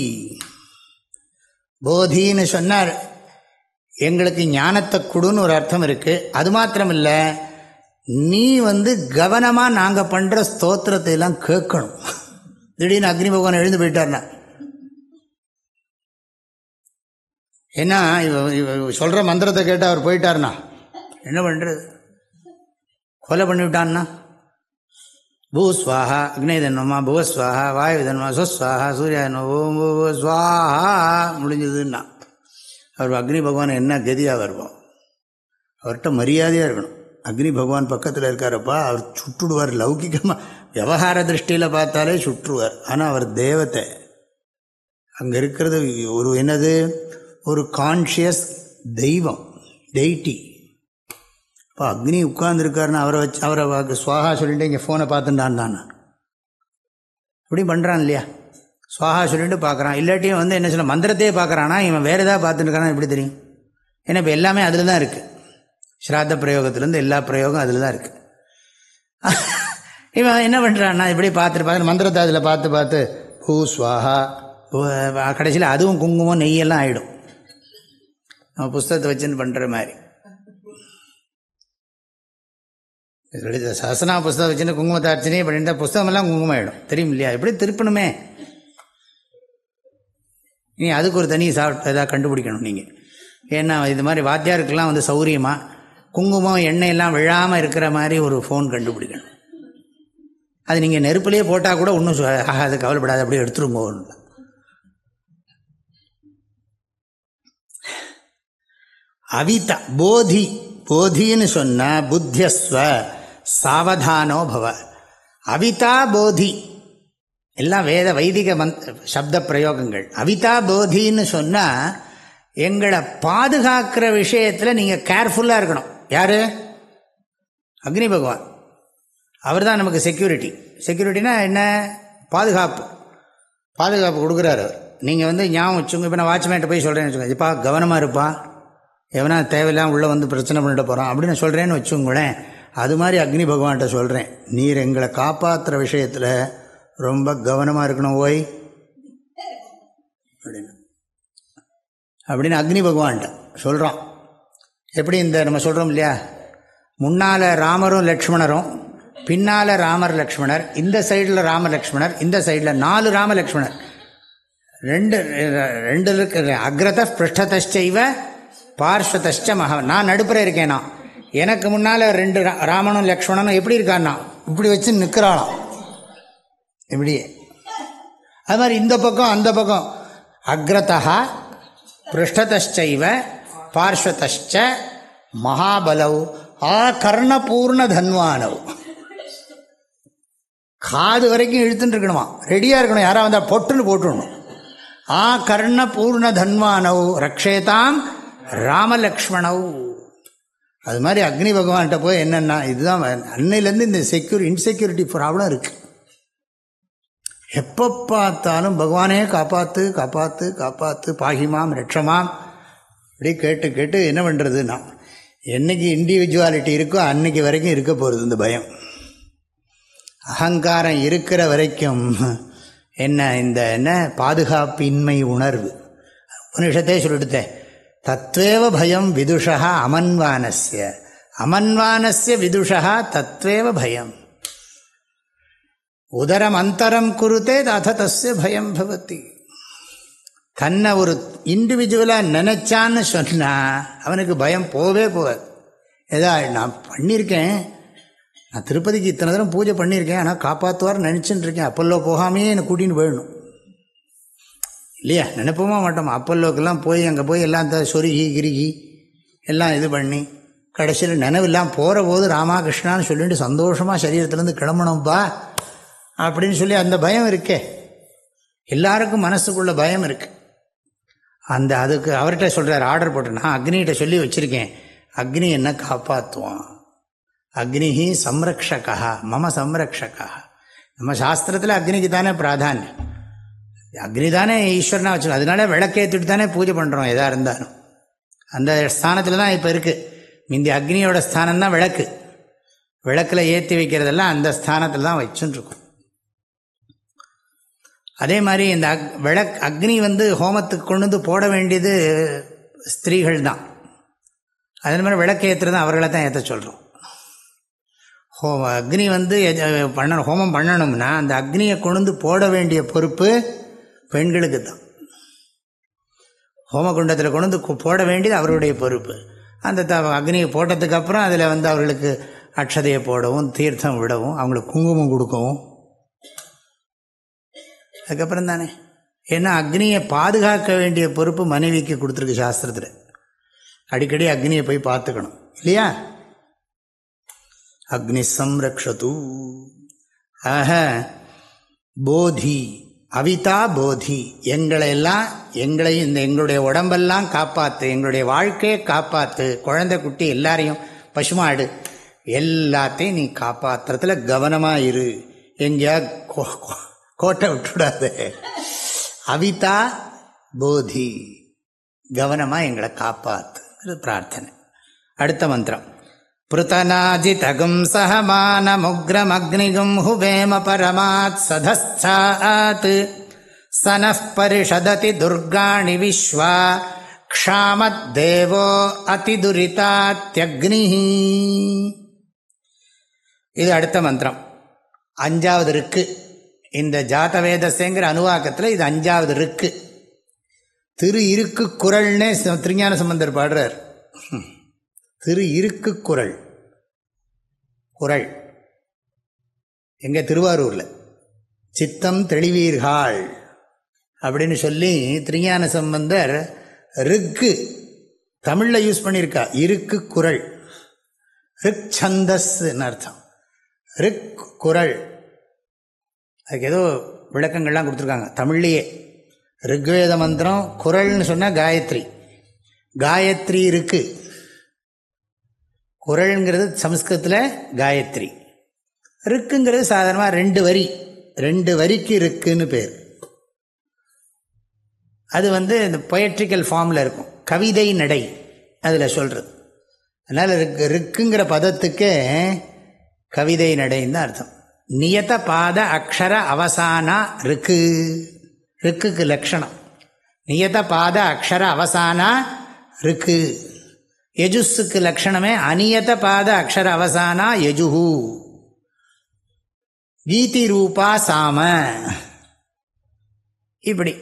போதின்னு சொன்னார் எங்களுக்கு ஞானத்தை கொடுன்னு ஒரு அர்த்தம் இருக்குது. அது மாத்திரமில்லை, நீ கவனமாக நாங்கள் பண்ணுற ஸ்தோத்திரத்தை எல்லாம் கேட்கணும். திடீர்னு அக்னி பகவான் எழுந்து போயிட்டார்னா என்ன, சொல்கிற மந்திரத்தை கேட்டால் அவர் போயிட்டார்னா என்ன பண்ணுறது? கொலை பண்ணிவிட்டான்னா பூஸ்வாஹா அக்னி தன்வமா புவஸ்வாஹா வாயு தன்வா ஸ்வஸ்வாஹா சூர்யா ஓம் ஸ்வாஹா முடிஞ்சதுன்னா அவர் அக்னி பகவான் என்ன கதியாக வருவோம்? அவர்கிட்ட மரியாதையாக இருக்கணும். அக்னி பகவான் பக்கத்தில் இருக்காரப்பா, அவர் சுட்டுடுவார். லௌகிகமாக விவகார திருஷ்டியில் பார்த்தாலே சுற்றுவார். ஆனால் அவர் தேவத்தை, அங்கே இருக்கிறது ஒரு என்னது, ஒரு கான்ஷியஸ் தெய்வம், டெய்டி. இப்போ அக்னி உட்கார்ந்துருக்காருன்னா அவரை வச்சு அவரை சுவாகா சொல்லிட்டு இங்கே ஃபோனை பார்த்துட்டான் தான் இப்படி பண்ணுறான் இல்லையா? சுவாகா சொல்லிட்டு பார்க்குறான். இல்லாட்டியும் என்ன சொல்ல மந்திரத்தையே பார்க்குறானா, இவன் வேறு ஏதாவது பார்த்துட்டுருக்கானா எப்படி தெரியும்? ஏன்னா இப்போ எல்லாமே அதில் தான் இருக்குது. ஸ்ராத்த பிரயோகத்திலேருந்து எல்லா பிரயோகம் அதில் தான் இருக்குது. இவன் என்ன பண்ணுறான்னா இப்படி பார்த்துட்டு மந்திரத்தை அதில் பார்த்து பூ ஸ்வாஹா, கடைசியில் அதுவும் குங்குமம் நெய்யெல்லாம் ஆகிடும். நம்ம புஸ்தகத்தை வச்சுன்னு பண்ணுற மாதிரி சஹஸ்ரநாம புஸ்தகம் வச்சுன்னு குங்குமத்தை அர்ச்சனையே பண்ணிட்டு புஸ்தகமெல்லாம் குங்குமம் ஆகிடும். தெரியும் இல்லையா? எப்படி திருப்பணுமே, நீ அதுக்கு ஒரு தனி எதாவது கண்டுபிடிக்கணும் நீங்கள். ஏன்னா இது மாதிரி வாத்தியாருக்கெல்லாம் சௌரியமாக குங்குமம் எண்ணெயெல்லாம் விழாமல் இருக்கிற மாதிரி ஒரு ஃபோன் கண்டுபிடிக்கணும். அது நீங்கள் நெருப்புலேயே போட்டால் கூட ஒன்றும் அது கவலைப்படாது, அப்படியே எடுத்துருங்க. அவிதா போதி, போதின்னு சொன்னால் புத்தியஸ்வ சாவதானோ பவ. அவிதா போதி எல்லாம் வேத வைதிக சப்த பிரயோகங்கள். அவிதா போதின்னு சொன்னால் எங்களை பாதுகாக்கிற விஷயத்தில் நீங்கள் கேர்ஃபுல்லாக இருக்கணும். யார்? அக்னி பகவான். அவர் தான் நமக்கு செக்யூரிட்டி. செக்யூரிட்டினா என்ன? பாதுகாப்பு. பாதுகாப்பு கொடுக்குறாரு அவர். நீங்கள் ஞாபகம் வச்சுங்க. இப்போ நான் வாட்ச்மேன்ட்ட போய் சொல்கிறேன்னு வச்சுக்கோங்க, இப்பா கவனமாக இருப்பா, எவனா தேவையில்லாம் உள்ளே பிரச்சனை பண்ணிட்டு போகிறான் அப்படின்னு சொல்கிறேன்னு வச்சுங்களேன். அது மாதிரி அக்னி பகவான்கிட்ட சொல்கிறேன், நீர் எங்களை காப்பாற்றுற விஷயத்தில் ரொம்ப கவனமாக இருக்கணும் ஓய் அப்படின்னு அக்னி பகவான்கிட்ட சொல்கிறோம். எப்படி நம்ம சொல்கிறோம் இல்லையா, முன்னால் ராமரும் லக்ஷ்மணரும், பின்னால் ராமர் லக்ஷ்மணர், இந்த சைடில் ராம லக்ஷ்மணர், இந்த சைடில் 4 ராம லக்ஷ்மணர், ரெண்டு இருக்கிற அக்ரத பிருஷ்டதச்சைவ பார்ஸ்வதச்ச மகா. நான் நடுப்புற இருக்கேனா, எனக்கு முன்னால் 2 ராமனும் லக்ஷ்மணனும் எப்படி இருக்கான்னா இப்படி வச்சு நிற்கிறாளாம் இப்படியே. அது மாதிரி இந்த பக்கம் அந்த பக்கம் அக்ரதா பிருஷ்டதச்சைவ பார்ஸ்வதச்ச மகாபலவ் கர்ணபூர்ண தன்வானவ். காது வரைக்கும் இழுத்துட்டு இருக்கணுமா, ரெடியாக இருக்கணும். யாராவது வந்தால் பொட்டுன்னு போட்டுடணும். கர்ணபூர்ண தன்வானவ் ரக்ஷேதாம் ராமலக்ஷ்மணவ். அது மாதிரி அக்னி பகவான்கிட்ட போய் என்னென்னா, இதுதான் அன்னையிலேருந்து இந்த இன்செக்யூரிட்டி ப்ராப்ளம் இருக்குது. எப்போ பார்த்தாலும் பகவானே காப்பாற்று காப்பாற்று காப்பாற்று பாகிமாம் ரட்சமாம் அப்படி கேட்டு கேட்டு என்ன பண்ணுறதுன்னா, என்றைக்கு இண்டிவிஜுவாலிட்டி இருக்கோ அன்னைக்கு வரைக்கும் இருக்க போகிறது இந்த பயம். அகங்காரம் இருக்கிற வரைக்கும் என்ன பாதுகாப்பின்மை உணர்வு. உபனிஷத்தே சொல்லிடுத்தேன், தத்வேவ பயம் விதுஷா அமன்வானஸ்ய, அமன்வானஸ்ய விதுஷா தத்வேவ பயம். உதரம் அந்தரம் குருத்தே அத தஸ்ய பயம் பவதி. தன்னை ஒரு இண்டிவிஜுவலாக நினைச்சான்னு சொன்னால் அவனுக்கு பயம் போவே போகாது. ஏதா நான் பண்ணியிருக்கேன், நான் திருப்பதிக்கு இத்தனை தரம் பூஜை பண்ணியிருக்கேன், ஆனால் காப்பாற்றுவார்னு நினச்சின்னு இருக்கேன், அப்பல்லோ போகாமையே என்னை கூட்டின்னு போயிடணும் இல்லையா? நினைப்போமா மாட்டோமா? அப்பல்லோக்கெல்லாம் போய் அங்கே போய் எல்லாம் சொருகி கிருகி எல்லாம் இது பண்ணி கடைசியில் நினைவெல்லாம் போகிற போது ராமாகிருஷ்ணான்னு சொல்லிட்டு சந்தோஷமாக சரீரத்துலேருந்து கிளம்பணும்ப்பா அப்படின்னு சொல்லி அந்த பயம் இருக்கே. எல்லாருக்கும் மனசுக்குள்ள பயம் இருக்குது. அதுக்கு அவர்கிட்ட சொல்கிறார், ஆர்டர் போட்டு, நான் அக்னிகிட்ட சொல்லி வச்சுருக்கேன், அக்னி என்ன காப்பாற்றுவான், அக்னிஹி சம்ரக்ஷகா மம சம்ரக்ஷகா. நம்ம சாஸ்திரத்தில் அக்னிக்கு தானே பிராதானியம், அக்னி தானே ஈஸ்வரனா வச்சுக்கணும். அதனால விளக்கேற்றிட்டு தானே பூஜை பண்ணுறோம் எதாக இருந்தாலும். அந்த ஸ்தானத்தில் தான் இப்போ இருக்குது. முந்தி அக்னியோட ஸ்தானம் தான் விளக்கு, விளக்கில் ஏற்றி வைக்கிறதெல்லாம் அந்த ஸ்தானத்தில் தான் வச்சுருக்கும். அதே மாதிரி இந்த அக்னி ஹோமத்துக்கு கொண்டு வந்து போட வேண்டியது ஸ்திரீகள் தான். அதே மாதிரி விளக்கு ஏற்றுறது அவர்களை தான் ஏற்ற சொல்கிறோம். அக்னி ஹோமம் பண்ணணும்னா அந்த அக்னியை கொண்டு போட வேண்டிய பொறுப்பு பெண்களுக்கு தான். ஹோமகுண்டத்தில் கொண்டு போட வேண்டியது அவருடைய பொறுப்பு. அந்த அக்னியை போட்டதுக்கப்புறம் அதில் அவர்களுக்கு அக்ஷதையை போடவும் தீர்த்தம் விடவும் அவங்களுக்கு குங்குமம் கொடுக்கவும் அதுக்கப்புறம் தானே. ஏன்னா அக்னியை பாதுகாக்க வேண்டிய பொறுப்பு மனைவிக்கு கொடுத்துருக்கு சாஸ்திரத்தில். அடிக்கடி அக்னியை போய் பார்த்துக்கணும் இல்லையா? அக்னி சம்ரக்ஷது. ஆக போதி அவிதா போதி, எங்களையும் எங்களுடைய உடம்பெல்லாம் காப்பாற்று, எங்களுடைய வாழ்க்கையை காப்பாற்று, குழந்தை குட்டி எல்லாரையும், பசுமாடு எல்லாத்தையும் நீ காப்பாற்றுறதுல கவனமாக இரு, எங்கேயா கோட்டை விட்டுடாது. அவிதா போதி, கவனமாக எங்களை காப்பாற்று பிரார்த்தனை. அடுத்த மந்திரம், பிருத்தனாஜிதகும் சஹமானமுக்ரமக்னிகும் ஹுவேம பரமாத் சதஸ்தாத் சனஃ பரிஷததி துர்காணி விஸ்வா க்ஷாமத் தேவோ அதிதுரிதாத்யக்னிஹி. இது அடுத்த மந்திரம், 5வது ருக்கு. இந்த ஜாதவேதசேங்கிற அனுவாக்கத்தில் இது 5வது ருக்கு. திரு இருக்கு குரல்னே திருஞான சம்பந்தர் பாடுறார். திரு இருக்கு குரல், குரல் எங்க திருவாரூர்ல சித்தம் தெளிவீர்கள் அப்படின்னு சொல்லி திருஞான சம்பந்தர் ருக்கு தமிழில் யூஸ் பண்ணியிருக்கா. இருக்கு குரல், ரிக் சந்தஸ்ன்னு அர்த்தம். ரிக் குரல், அதுக்கு ஏதோ விளக்கங்கள்லாம் கொடுத்துருக்காங்க தமிழ்லேயே. ரிக்வேத மந்திரம், குரல்னு சொன்னால் காயத்ரி, காயத்ரி இருக்கு. குரல்ங்கிறது சமஸ்கிருதத்தில் காயத்ரி, ருக்குங்கிறது சாதாரணமாக 2 வரி, 2 வரிக்கு இருக்குன்னு பேர். அது இந்த பொயட்ரிக்கல் ஃபார்மில் இருக்கும், கவிதை நடை அதில் சொல்கிறது. அதனால் ருக்குங்கிற பதத்துக்கு கவிதை நடைன்னு தான் அர்த்தம். நியத பாத அக்ஷர அவசானா ருக்கு, ருக்குக்கு லக்ஷணம் நியத பாத அக்ஷர அவசானா ருக்கு. யஜுஸுக்கு லக்ஷணமே அநியத பாத அக்ஷர அவசானா யஜுஹு. கீதி ரூபா சாம. இப்படி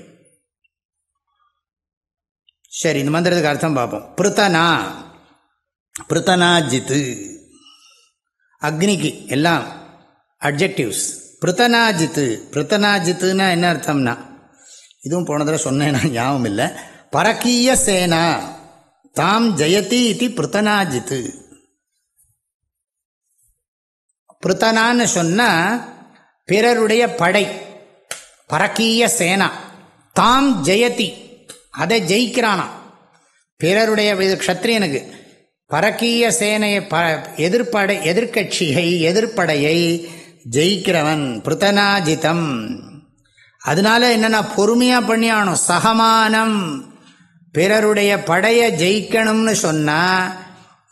சரி, இந்த மந்திரத்துக்கு அர்த்தம் பார்ப்போம். பிருத்தனா, பிருத்தனாஜித்து, அக்னிக்கு எல்லாம் அட்ஜெக்டிவ்ஸ். பிருத்தனாஜித்து, பிருத்தனாஜித்துன்னா என்ன அர்த்தம்னா, இதுவும் போன தடவை சொன்னேன்னா ஞாபகம் இல்லை. பரக்கீய சேனா தாம் ஜெயதி இது பிருத்தனாஜித்து. பிருத்தனான்னு சொன்னா பிறருடைய படை, பரக்கீய சேனா. தாம் ஜெயதி, அதை ஜெயிக்கிறானா. பிறருடைய க்ஷத்ரியனுக்கு பரக்கீய சேனையை, எதிர்ப்படை, எதிர்கட்சியை, எதிர்ப்படையை ஜெயிக்கிறவன் பிருத்தனாஜிதம். அதனால என்னன்னா பொறுமையாக பண்ணியானோம். சகமானம், பிறருடைய படையை ஜெயிக்கணும்னு சொன்னால்,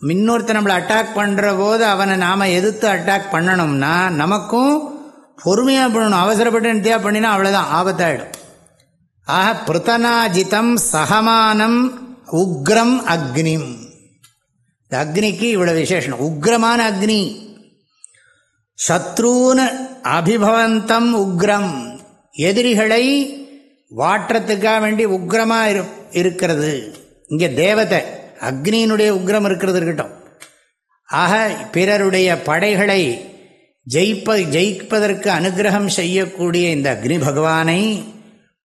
இன்னொருத்த நம்மளை அட்டாக் பண்ணுற போது அவனை நாம் எதிர்த்து அட்டாக் பண்ணணும்னா நமக்கும் பொறுமையாக பண்ணணும். அவசரப்பட்டு நித்தியா பண்ணினா அவ்வளோதான், ஆபத்தாயிடும். ஆக பிருத்தனாஜிதம் சகமானம் உக்ரம் அக்னிம். இந்த அக்னிக்கு இவ்வளோ விசேஷம். உக்ரமான அக்னி. சத்ருன்னு அபிபவந்தம் உக்ரம், எதிரிகளை வாற்றத்துக்காக வேண்டி உக்ரமாக இருக்கிறது. இங்கே தேவதை அக்னியினுடைய உக்ரம் இருக்கிறது இருக்கட்டும். ஆக பிறருடைய படைகளை ஜெயிப்பதற்கு அனுகிரகம் செய்யக்கூடிய இந்த அக்னி பகவானை,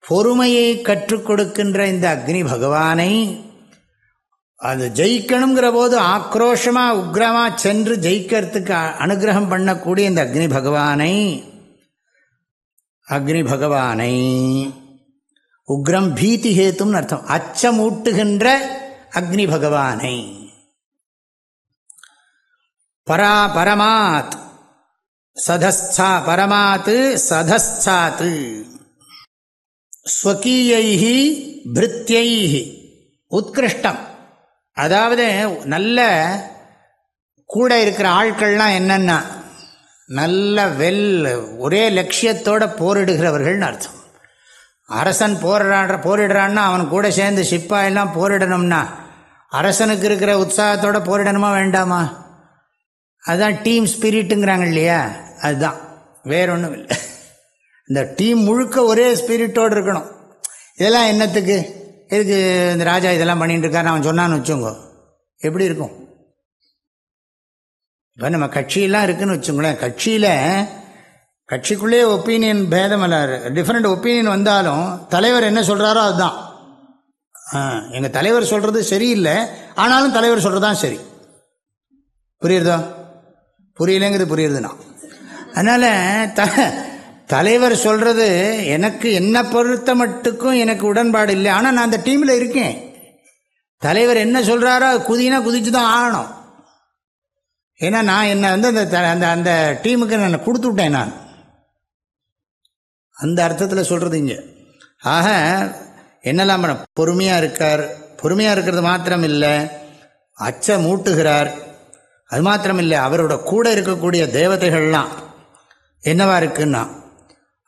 பொறுமையை கற்றுக் கொடுக்கின்ற இந்த அக்னி பகவானை, அது ஜெயிக்கணுங்கிற போது ஆக்ரோஷமாக உக்ரமாக சென்று ஜெயிக்கிறதுக்கு அனுகிரகம் பண்ணக்கூடிய இந்த அக்னி பகவானை உக்ரம் பீதி ஹேத்தும்னு அர்த்தம். அச்சமூட்டுகின்ற அக்னி பகவானை. பரமாத் சதஸ்தா, பரமாத் சதஸ்தாத் ஸ்வகீயைஹி பிருத்யைஹி உத்கிருஷ்டம். அதாவது நல்ல கூட இருக்கிற ஆட்கள்லாம் என்னென்னா நல்ல ஒரே லட்சியத்தோடு போரிடுகிறவர்கள்னு அர்த்தம். அரசன் போரிடுறான்னா அவன் கூட சேர்ந்து சிப்பாயெல்லாம் போரிடணும்னா அரசனுக்கு இருக்கிற உற்சாகத்தோடு போரிடணுமா வேண்டாமா? அதுதான் டீம் ஸ்பிரிட்டுங்கிறாங்க இல்லையா, அதுதான், வேற ஒன்றும் இல்லை. இந்த டீம் முழுக்க ஒரே ஸ்பிரிட்டோடு இருக்கணும். இதெல்லாம் என்னத்துக்கு? எதுக்கு இந்த ராஜா இதெல்லாம் பண்ணிட்டு இருக்காரு அவன் சொன்னான்னு வச்சுக்கோங்க, எப்படி இருக்கும்? இப்போ நம்ம கட்சியெல்லாம் இருக்குதுன்னு வச்சுங்களேன், கட்சிக்குள்ளே ஒப்பீனியன் பேதம் அல்ல, டிஃப்ரெண்ட் ஒப்பீனியன் வந்தாலும் தலைவர் என்ன சொல்கிறாரோ அதுதான். எங்கள் தலைவர் சொல்கிறது சரியில்லை, ஆனாலும் தலைவர் சொல்கிறது தான் சரி. புரியுறதோ? புரியலைங்கிறது புரியுறதுண்ணா. அதனால் தலைவர் சொல்கிறது எனக்கு என்னை பொறுத்த மட்டுக்கும் எனக்கு உடன்பாடு இல்லை, ஆனால் நான் அந்த டீமில் இருக்கேன். தலைவர் என்ன சொல்கிறாரோ குதினா குதிச்சு தான் ஆகணும். ஏன்னா நான் என்னை வந்து அந்த அந்த டீமுக்கு நான் கொடுத்து விட்டேன், நான் அந்த அர்த்தத்தில் சொல்கிறது இங்கே. ஆக என்னெல்லாம் பண்ண பொறுமையாக இருக்கார். பொறுமையாக இருக்கிறது மாத்திரம் இல்லை, அச்ச மூட்டுகிறார். அது மாத்திரம் இல்லை, அவரோட கூட இருக்கக்கூடிய தேவதைகள்லாம் என்னவா இருக்குன்னா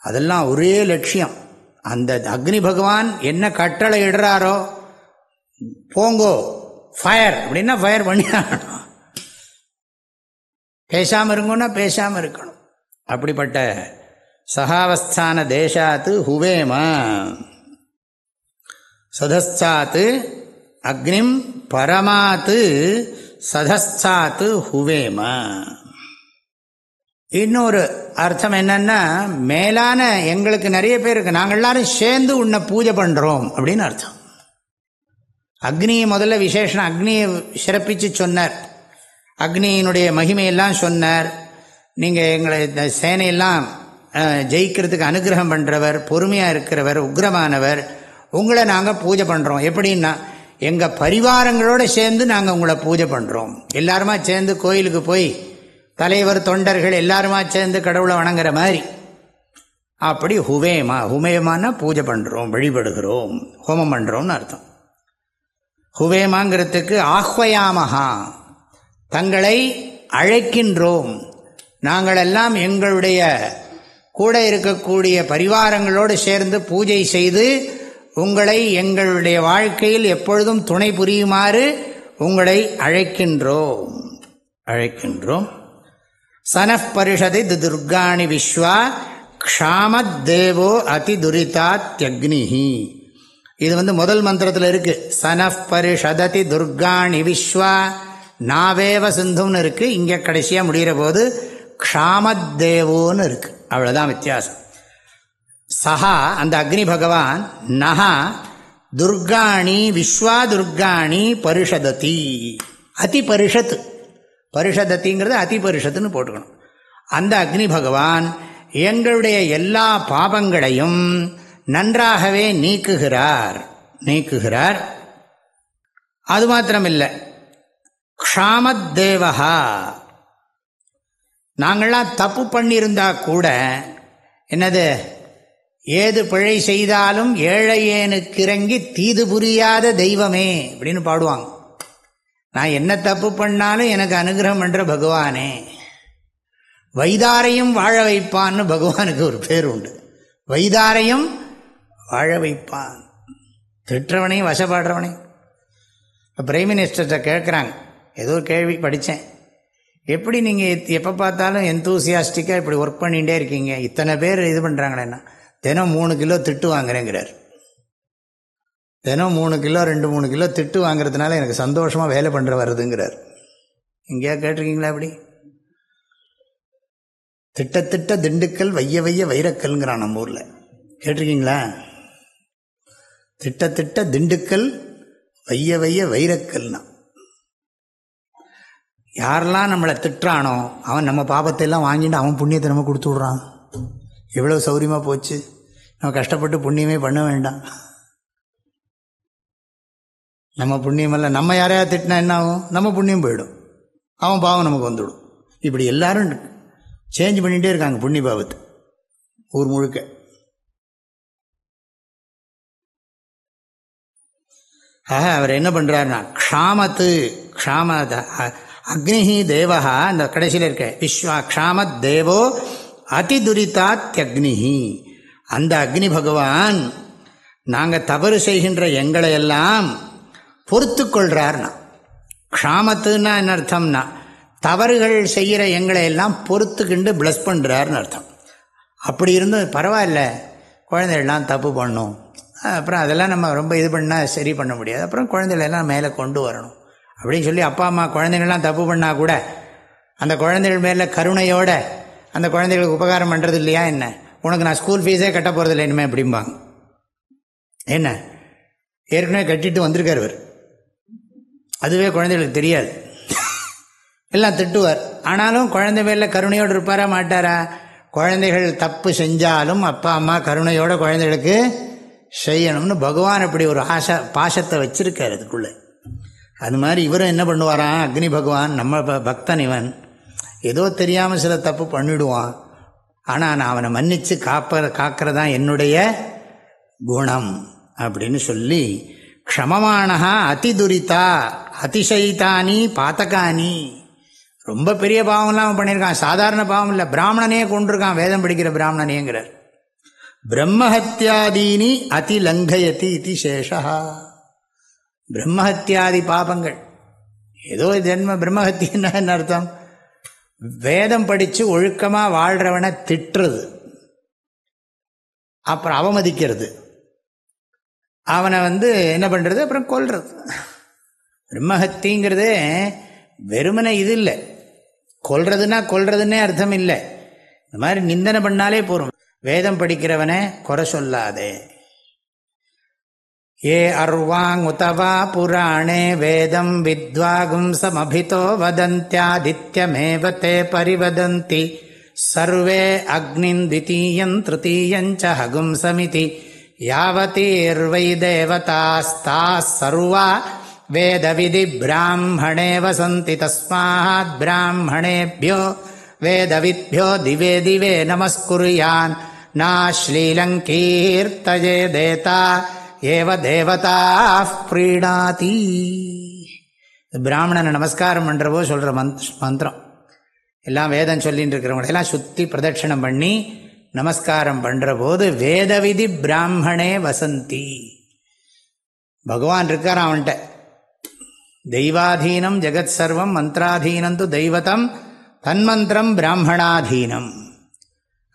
அதெல்லாம் ஒரே லட்சியம். அந்த அக்னி பகவான் என்ன கட்டளை இடுறாரோ, போங்கோ ஃபயர் அப்படின்னா ஃபயர் பண்ணி ஆகணும், பேசாமல் இருங்கோன்னா பேசாமல் இருக்கணும். அப்படிப்பட்ட சகாவஸ்தான தேசாத்து ஹுவேம சதஸ்தாத்து அக்னிம் பரமாத்து சதஸ்தாத்து ஹுவேம. இன்னொரு அர்த்தம் என்னன்னா, மேலான எங்களுக்கு நிறைய பேர் இருக்கு, நாங்கள் எல்லாரும் சேர்ந்து உன்னை பூஜை பண்ணுறோம் அப்படின்னு அர்த்தம். அக்னியை முதல்ல விசேஷம், அக்னியை சிறப்பித்து சொன்னார், அக்னியினுடைய மகிமையெல்லாம் சொன்னார். நீங்கள் எங்களை இந்த சேனையெல்லாம் ஜெயிக்கிறதுக்கு அனுகிரகம் பண்ணுறவர், பொறுமையாக இருக்கிறவர், உக்ரமானவர், உங்களை நாங்கள் பூஜை பண்ணுறோம். எப்படின்னா எங்கள் பரிவாரங்களோடு சேர்ந்து நாங்கள் உங்களை பூஜை பண்ணுறோம். எல்லாருமா சேர்ந்து கோயிலுக்கு போய் தலைவர் தொண்டர்கள் எல்லாருமா சேர்ந்து கடவுளை வணங்குற மாதிரி. அப்படி ஹுவேமானா பூஜை பண்ணுறோம், வழிபடுகிறோம், ஹோமம் பண்ணுறோம்னு அர்த்தம். ஹுவேமாங்கிறதுக்கு ஆஹ்வயாமஹா, தங்களை அழைக்கின்றோம். நாங்களெல்லாம் எங்களுடைய கூட இருக்கக்கூடிய பரிவாரங்களோடு சேர்ந்து பூஜை செய்து உங்களை எங்களுடைய வாழ்க்கையில் எப்பொழுதும் துணை புரியுமாறு உங்களை அழைக்கின்றோம். சனப் பரிஷதி துர்காணி விஸ்வா க்ஷாமத் தேவோ அதி துரிதாத்யக்னிஹி. இது முதல் மந்திரத்தில் இருக்கு. சனப் பரிஷததி துர்காணி விஸ்வா நாவேவ சிந்தும்னு இருக்கு. இங்கே கடைசியாக முடிகிற போது க்ஷாமத் தேவோன்னு இருக்கு. அவ்வளோதான் வித்தியாசம். சஹா அந்த அக்னி பகவான், நஹா துர்காணி விஸ்வா துர்காணி பரிஷததி, அதி பரிஷத்து, பரிஷதத்திங்கிறது அதி பரிஷத்துன்னு போட்டுக்கணும். அந்த அக்னி பகவான் எங்களுடைய எல்லா பாபங்களையும் நன்றாகவே நீக்குகிறார். அது மாத்திரமில்லை, க்ஷாமத் தேவஹா, நாங்கள்லாம் தப்பு பண்ணியிருந்தா கூட என்னது, ஏது பிழை செய்தாலும் ஏழையேனுக்கு இறங்கி தீது புரியாத தெய்வமே அப்படின்னு பாடுவாங்க. நான் என்ன தப்பு பண்ணாலும் எனக்கு அனுகிரகம் பண்ணுற பகவானே, வைதாரையும் வாழ வைப்பான்னு பகவானுக்கு ஒரு பேர் உண்டு. வைதாரையும் வாழ வைப்பான், திட்டுறவனையும் வசப்படுறவனையும். பிரைம் மினிஸ்டர்கிட்ட கேட்குறாங்க, ஏதோ ஒரு கேள்வி படித்தேன், எப்படி நீங்கள் எப்போ பார்த்தாலும் எந்தூசியாஸ்டிக்காக இப்படி ஒர்க் பண்ணிகிட்டே இருக்கீங்க, இத்தனை பேர் இது பண்ணுறாங்களேன்னா, தினம் 3 கிலோ திட்டு வாங்குறேங்கிறார். தினம் 3 கிலோ 2-3 கிலோ திட்டு வாங்குறதுனால எனக்கு சந்தோஷமாக வேலை பண்ணுற வருதுங்கிறார். எங்கேயா கேட்டிருக்கீங்களா? அப்படி திட்டத்திட்ட திண்டுக்கல் வைய வைய வைரக்கல்ங்கிறான் நம்ம ஊரில், கேட்டிருக்கீங்களா? திட்டத்திட்ட திண்டுக்கல் வைய வைய வைரக்கல்னா, யாரெல்லாம் நம்மளை திட்டுறானோ அவன் நம்ம பாபத்தை எல்லாம் வாங்கிட்டு அவன் புண்ணியத்தை நம்ம கொடுத்து விட்றான். எவ்வளோ சௌரியமாக போச்சு, நம்ம கஷ்டப்பட்டு புண்ணியமே பண்ண வேண்டாம். நம்ம புண்ணியமெல்லாம், நம்ம யாரையாவது திட்டினா என்ன ஆகும்? நம்ம புண்ணியம் போயிடும், அவன் பாவம் நமக்கு வந்துவிடும். இப்படி எல்லாரும் சேஞ்ச் பண்ணிகிட்டே இருக்காங்க புண்ணிய பாவத்தை ஊர் முழுக்க. ஆக அவர் என்ன பண்ணுறாருனா, க்ஷாமத் அக்னிஹி தேவஹா, அந்த கடைசியில் இருக்க விஸ்வா க்ஷாமத் தேவோ அதிதுரிதாத்யக்னிஹி, அந்த அக்னி பகவான் நாங்கள் தவறு செய்கின்ற எங்களை எல்லாம் பொறுத்து கொள்கிறார்னா. க்ஷாமத்துன்னா என்ன அர்த்தம்னா, தவறுகள் செய்கிற எங்களை எல்லாம் பொறுத்துக்கிண்டு பிளஸ் பண்ணுறாருன்னு அர்த்தம். அப்படி இருந்தும் பரவாயில்ல, குழந்தைகள்லாம் தப்பு பண்ணும், அப்புறம் அதெல்லாம் நம்ம ரொம்ப இது பண்ணால் சரி பண்ண முடியாது, அப்புறம் குழந்தைகளெல்லாம் மேலே கொண்டு வரணும் அப்படின்னு சொல்லி அப்பா அம்மா குழந்தைகள்லாம் தப்பு பண்ணால் கூட அந்த குழந்தைகள் மேலே கருணையோட அந்த குழந்தைகளுக்கு உபகாரம் பண்ணுறது இல்லையா? என்ன, உனக்கு நான் ஸ்கூல் ஃபீஸே கட்ட போகிறது இல்லை இனிமேல் அப்படிம்பாங்க. என்ன, ஏற்கனவே கட்டிட்டு வந்திருக்கார் இவர், அதுவே குழந்தைகளுக்கு தெரியாது, எல்லாம் திட்டுவார். ஆனாலும் குழந்தை மேலே கருணையோடு இருப்பாரா மாட்டாரா? குழந்தைகள் தப்பு செஞ்சாலும் அப்பா அம்மா கருணையோட குழந்தைகளுக்கு செய்யணும்னு பகவான் அப்படி ஒரு பாசத்தை வச்சிருக்கார் அதுக்குள்ளே. அது மாதிரி இவரும் என்ன பண்ணுவாரான், அக்னி பகவான் நம்ம பக்தன், இவன் ஏதோ தெரியாமல் சில தப்பு பண்ணிவிடுவான், ஆனால் நான் அவனை மன்னித்து காக்கிறதான் என்னுடைய குணம் அப்படின்னு சொல்லி, க்ஷமமானஹா அதிதுரிதா அதிசயித்தானி பாத்தகானி, ரொம்ப பெரிய பாவம்லாம் அவன் பண்ணியிருக்கான், சாதாரண பாவம் இல்லை, பிராமணனே கொண்டிருக்கான், வேதம் படிக்கிற பிராமணனேங்கிறார். பிரம்மஹத்யாதீனி அதிலங்கயதி இது சேஷா, பிரம்மஹத்யாதி பாபங்கள், ஏதோ ஜென்ம பிரம்மஹத்தியன்னா என்ன அர்த்தம்? வேதம் படித்து ஒழுக்கமாக வாழ்கிறவனை திட்டுறது, அப்புறம் அவமதிக்கிறது, அவனை என்ன பண்ணுறது, அப்புறம் கொல்றது. பிரம்மஹத்திங்கிறதே வெறுமனை இது இல்லை, கொல்றதுன்னா கொல்றதுன்னே அர்த்தம் இல்லை. இந்த மாதிரி நிந்தனை பண்ணாலே போகும். வேதம் படிக்கிறவனை குறை சொல்லாதே. ஏ அர்வாங் உதவா புராணே வேதம் வித்வாகும் சமபிதோ வதந்தியாதித்யமேவ தே பரிவதந்தி சர்வே அக்னின் த்விதீயன் த்ருதீயஞ்ச ஹகும் சமிதி யாவதீர்வை தேவதாஸ்தாஸ் சர்வா வேதவிதி பிராமணே வசந்தி தஸ்மாத் பிராமணேபியோ வேதவித்யோ திவே திவே நமஸ்குர்யான் நாஸ்லீலங்கீர்த்தஜே தேதா ஏவ தேவதா ப்ரீணாதி. பிராமணனை நமஸ்காரம் பண்ணுறவோ சொல்கிற மந்திரம் எல்லாம் வேதம் சொல்லின்னு இருக்கிறவங்களெல்லாம் சுற்றி பிரதட்சணம் பண்ணி நமஸ்காரம் பண்ணுற போது வேதவிதி பிராமணே வசந்தி, பகவான் இருக்கார் அவன்கிட்ட. தெய்வாதீனம் ஜெகத் சர்வம் மந்திராதீனம் து தெய்வதம் தன்மந்திரம் பிராமணாதீனம்.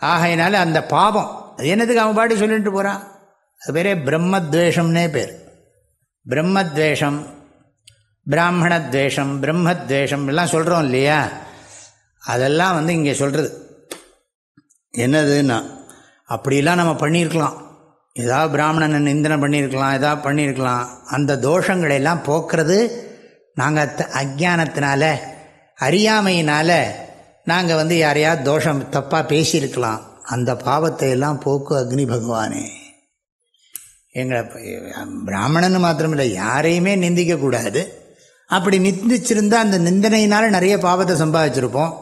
ஆகையினால அந்த பாவம் அது என்னதுக்கு அவன் பாட்டி சொல்லிட்டு போகிறான், அது பேரே பிரம்மத்வேஷம்னே பேர். பிரம்மத்வேஷம், பிராமணத்வேஷம், பிரம்மத்வேஷம் எல்லாம் சொல்கிறோம் இல்லையா, அதெல்லாம் இங்கே சொல்கிறது என்னதுன்னா, அப்படிலாம் நம்ம பண்ணியிருக்கலாம், ஏதாவது பிராமணனை நிந்தனை பண்ணியிருக்கலாம், ஏதாவது பண்ணியிருக்கலாம். அந்த தோஷங்களெல்லாம் போக்குறது நாங்கள் அஜ்ஞானத்தினால அறியாமையினால் நாங்கள் யாரையாவது தோஷம் தப்பாக பேசியிருக்கலாம். அந்த பாவத்தை எல்லாம் போக்கு அக்னி பகவானே. எங்களை பிராமணன்னு மாத்திரமில்லை, யாரையுமே நிந்திக்கக்கூடாது. அப்படி நிந்திச்சிருந்தால் அந்த நிந்தனையினால் நிறைய பாவத்தை சம்பாதிச்சிருப்போம்.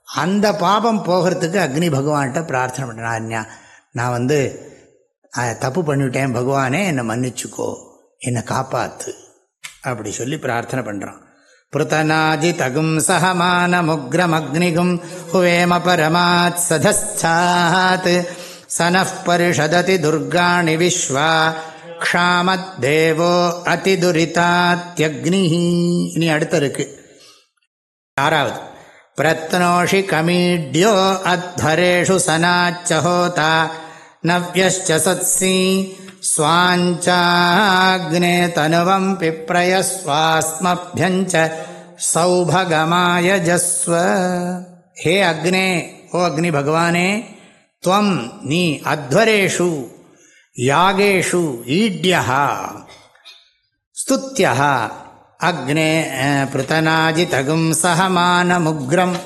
அந்த பாபம் போகிறதுக்கு அக்னி பகவான்கிட்ட பிரார்த்தனை பண்ணுறேன். நான் தப்பு பண்ணிவிட்டேன் பகவானே, என்னை மன்னிச்சுக்கோ, என்னை காப்பாற்று அப்படி சொல்லி பிரார்த்தனை பண்ணுறான். ப்ருதநாஜிதகும் சஹமானமுக்ரமக்னிகும் ஹுவேம பரமாத் சதஸ்தாத் சனஃப் பரிஷததி துர்காணி விஸ்வா க்ஷாமத் தேவோ அதிதுரிதாத்யக்னி. இனி அடுத்த இருக்கு 6வது. பிரத்னோஷி கமீட்யோ அத்வரேஷு சனாச்சஹோதா நவ்யஸ்ச சத்ஸி ஸ்வாஞ்சாக்னே தனுவம் பிப்ரயஸ்வாஸ்மப்யஞ்ச சௌபகமாயஜஸ்வ. ஹே அக்னே, ஓ அக்னி பகவானே, துவம் நீ அத்வரேஷு யாகேஷு ஈட்யஹ ஸ்துத்யஹ அக்னே ப்ருதநாஜிதகும் சஹமானமுக்ரம்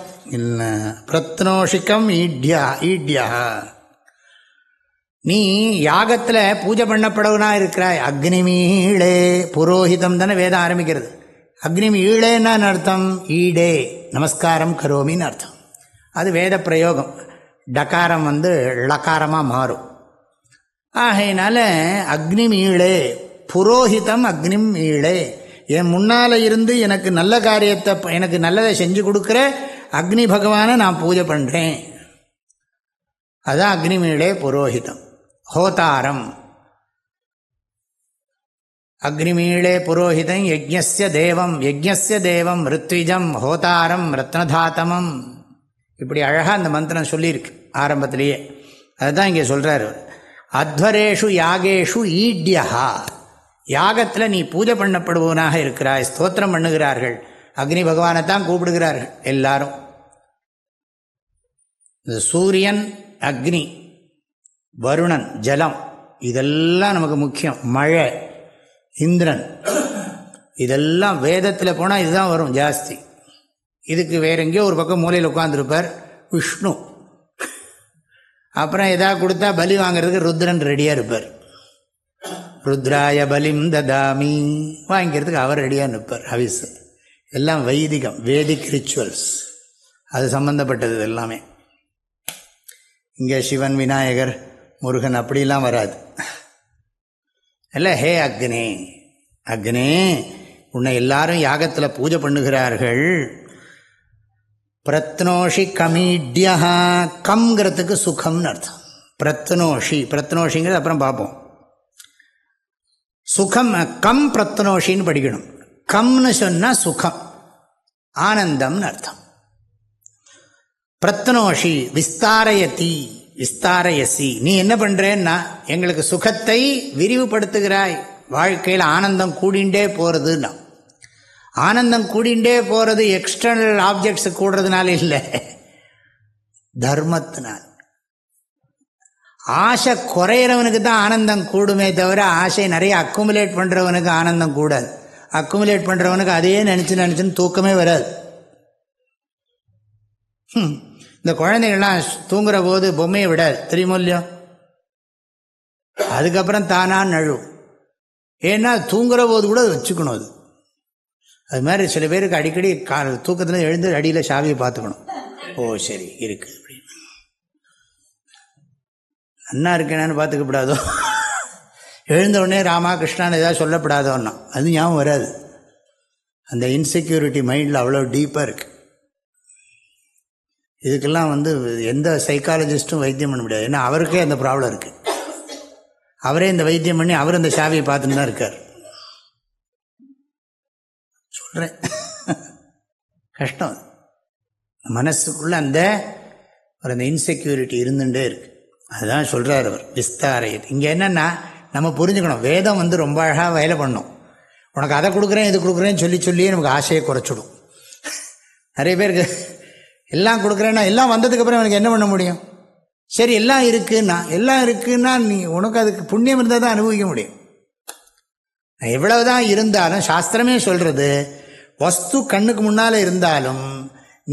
பிரத்னோஷிகம் ஈட்யஹ. நீ யாகத்தில் பூஜை பண்ணப்படவனா இருக்கிறாய். அக்னிமீளே புரோஹிதம் தானே வேதம் ஆரம்பிக்கிறது. அக்னிமீளேன்னு அர்த்தம் ஈடே நமஸ்காரம் கரோமின்னு அர்த்தம். அது வேத பிரயோகம். டகாரம் லகாரமாக மாறும். ஆகையினால அக்னிமீளே புரோஹிதம் அக்னிமீளே, என் முன்னால் இருந்து எனக்கு நல்ல காரியத்தை, எனக்கு நல்லதை செஞ்சு கொடுக்குற அக்னி பகவானை நான் பூஜை பண்ணுறேன். அதான் அக்னிமீளே புரோஹிதம். ஹோதாரம் அக்னிமீளே புரோஹிதம் யஜ்ஞஸ்ய தேவம், யஜ்ஞஸ்ய தேவம் ரித்விஜம் ஹோதாரம் ரத்னதாத்தமம். இப்படி அழகாக அந்த மந்திரம் சொல்லியிருக்கு ஆரம்பத்திலேயே. அதுதான் இங்கே சொல்கிறார். அத்வரேஷு யாகேஷு ஈட்யஹா, யாகத்தில் நீ பூஜை பண்ணப்படுவனாக இருக்கிறாய். ஸ்தோத்திரம் பண்ணுகிறார்கள். அக்னி பகவானை தான் கூப்பிடுகிறார்கள் எல்லாரும். சூரியன் அக்னி, வருணன் ஜலம், இதெல்லாம் நமக்கு முக்கியம். மழை, இந்திரன், இதெல்லாம் வேதத்தில் போனால் இதுதான் வரும் ஜாஸ்தி. இதுக்கு வேற எங்கேயோ ஒரு பக்கம் மூலையில் உட்காந்துருப்பார் விஷ்ணு. அப்புறம் எதாவது கொடுத்தா பலி வாங்கிறதுக்கு ருத்ரன் ரெடியாக இருப்பார். ருத்ராய பலிம் ததாமி, வாங்கிக்கிறதுக்கு அவர் ரெடியாக நிற்பார். ஹவிஸ் எல்லாம் வைதிகம், வேதிக் ரிச்சுவல்ஸ், அது சம்பந்தப்பட்டது எல்லாமே. இங்கே சிவன், விநாயகர், முருகன் அப்படிலாம் வராது. இல்லை, ஹே அக்னே, அக்னே உன்னை எல்லாரும் யாகத்தில் பூஜை பண்ணுகிறார்கள். பிரத்னோஷி கமீட்யா, கம்ங்கிறதுக்கு சுகம்னு அர்த்தம். பிரத்னோஷி, பிரத்னோஷிங்கிறது அப்புறம் பார்ப்போம். சுகம், கம் பிரத்னோஷின்னு படிக்கணும். கம்னு சொன்னால் சுகம், ஆனந்தம்னு அர்த்தம். பிரத்னோஷி விஸ்தாரயதி, விஸ்தாரயசி, நீ என்ன பண்ணுறேன்னா எங்களுக்கு சுகத்தை விரிவுபடுத்துகிறாய். வாழ்க்கையில் ஆனந்தம் கூடிண்டே போகிறதுன்னா, ஆனந்தம் கூடிண்டே போகிறது எக்ஸ்டர்னல் ஆப்ஜெக்ட்ஸு கூடுறதுனால இல்லை, தர்மத்தினால். ஆசை குறையிறவனுக்கு தான் ஆனந்தம் கூடுமே தவிர ஆசை நிறைய அக்குமுலேட் பண்ணுறவனுக்கு ஆனந்தம் கூடாது. அக்குமுலேட் பண்ணுறவனுக்கு அதையே நினச்சின்னு தூக்கமே வராது. இந்த குழந்தைகள்லாம் தூங்குற போது பொம்மையை விடாது, தெரியுமோ இல்லையோ? அதுக்கப்புறம் தானாக நழுவும். ஏன்னா தூங்குற போது கூட அது வச்சுக்கணும். அது மாதிரி சில பேருக்கு அடிக்கடி தூக்கத்தில் எழுந்து அடியில் சாவியை பார்த்துக்கணும். ஓ சரி இருக்கு அப்படின்னு, அண்ணா இருக்கேனான்னு பார்த்துக்கப்படாதோ, எழுந்த உடனே ராமா கிருஷ்ணான்னு ஏதாவது சொல்லப்படாதோன்னா அது ஞாபகம் வராது. அந்த இன்செக்யூரிட்டி மைண்டில் அவ்வளோ டீப்பாக இருக்குது. இதுக்கெல்லாம் எந்த சைக்காலஜிஸ்ட்டும் வைத்தியம் பண்ண முடியாது. ஏன்னா அவருக்கே அந்த ப்ராப்ளம் இருக்குது. அவரே இந்த வைத்தியம் பண்ணி அவர் அந்த சாவியை பார்த்துன்னு தான் இருக்கார். சொல்கிறேன், கஷ்டம். மனசுக்குள்ள அந்த இன்செக்யூரிட்டி இருந்துகிட்டே இருக்கு. அதுதான் சொல்கிறார் அவர், விஸ்தாரயது. இங்கே என்னென்னா நம்ம புரிஞ்சுக்கணும், வேதம் ரொம்ப அழகாக வேலை பண்ணும். உனக்கு அதை கொடுக்குறேன் இது கொடுக்குறேன்னு சொல்லியே நமக்கு ஆசையை குறைச்சிடும். நிறைய பேருக்கு எல்லாம் கொடுக்குறேன்னா எல்லாம் வந்ததுக்கப்புறம் எனக்கு என்ன பண்ண முடியும்? சரி எல்லாம் இருக்குன்னா நீ உனக்கு அதுக்கு புண்ணியம் இருந்தால் தான் அனுபவிக்க முடியும். எவ்வளவுதான் இருந்தாலும் சாஸ்திரமே சொல்கிறது, வஸ்து கண்ணுக்கு முன்னால் இருந்தாலும்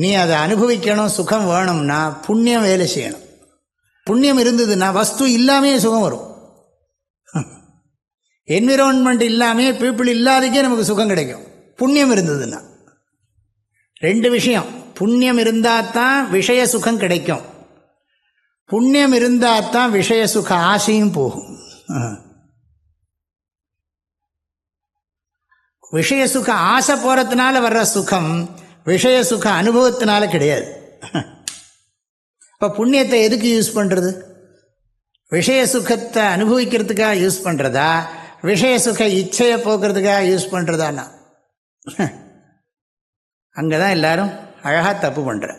நீ அதை அனுபவிக்கணும், சுகம் வேணும்னா புண்ணியம் வேலை செய்யணும். புண்ணியம் இருந்ததுன்னா வஸ்து இல்லாமே சுகம் வரும். என்விரான்மெண்ட் இல்லாமே, பீப்புள் இல்லாதக்கே நமக்கு சுகம் கிடைக்கும், புண்ணியம் இருந்ததுன்னா. ரெண்டு விஷயம், புண்ணியம் இருந்தால் தான் விஷய சுகம் கிடைக்கும், புண்ணியம் இருந்தால் தான் விஷய சுக ஆசையும் போகும். விஷய சுக ஆசை போகிறதுனால வர்ற சுகம் விஷய சுக அனுபவத்தினால கிடையாது. இப்போ புண்ணியத்தை எதுக்கு யூஸ் பண்ணுறது? விஷய சுகத்தை அனுபவிக்கிறதுக்காக யூஸ் பண்ணுறதா, விஷய சுக இச்சையை போக்குறதுக்காக யூஸ் பண்ணுறதான்னா? அங்கே தான் எல்லாரும் அழகாக தப்பு பண்ணுற,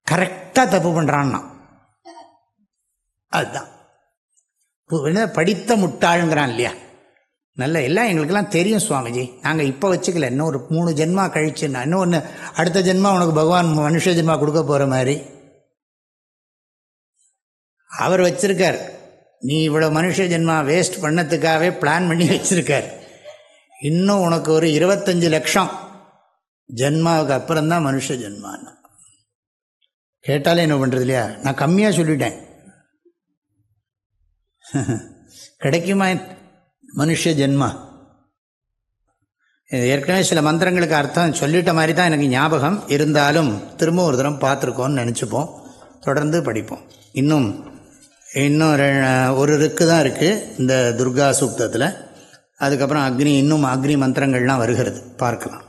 கரெக்டாக தப்பு பண்ணுறான்னா அதுதான் படித்த முட்டாளுங்கிறான் இல்லையா. நல்ல எல்லாம் எங்களுக்கெல்லாம் தெரியும் சுவாமிஜி, நாங்கள் இப்போ வச்சுக்கல, இன்னும் ஒரு 3 ஜென்மா கழிச்சுன்னா, இன்னும் ஒன்று அடுத்த ஜென்மா உனக்கு பகவான் மனுஷ ஜென்மா கொடுக்க போகிற மாதிரி அவர் வச்சிருக்கார். நீ இவ்வளோ மனுஷ ஜென்மா வேஸ்ட் பண்ணதுக்காகவே பிளான் பண்ணி வச்சிருக்கார். இன்னும் உனக்கு ஒரு 25 லட்சம் ஜென்மாவுக்கு அப்புறம்தான் மனுஷ ஜென்மான்னு கேட்டாலே என்ன பண்ணுறது இல்லையா. நான் கம்மியாக சொல்லிட்டேன். கிடைக்குமா மனுஷ ஜென்மா? ஏற்கனவே சில மந்திரங்களுக்கு அர்த்தம் சொல்லிட்ட மாதிரி தான் எனக்கு ஞாபகம் இருந்தாலும் திரும்ப ஒரு தரம் பார்த்துருக்கோன்னு நினச்சிப்போம். தொடர்ந்து படிப்போம். இன்னும் ஒரு ருக்கு தான் இருக்குது இந்த துர்கா சூக்தத்தில். அதுக்கப்புறம் இன்னும் அக்னி மந்திரங்கள்லாம் வருகிறது, பார்க்கலாம்.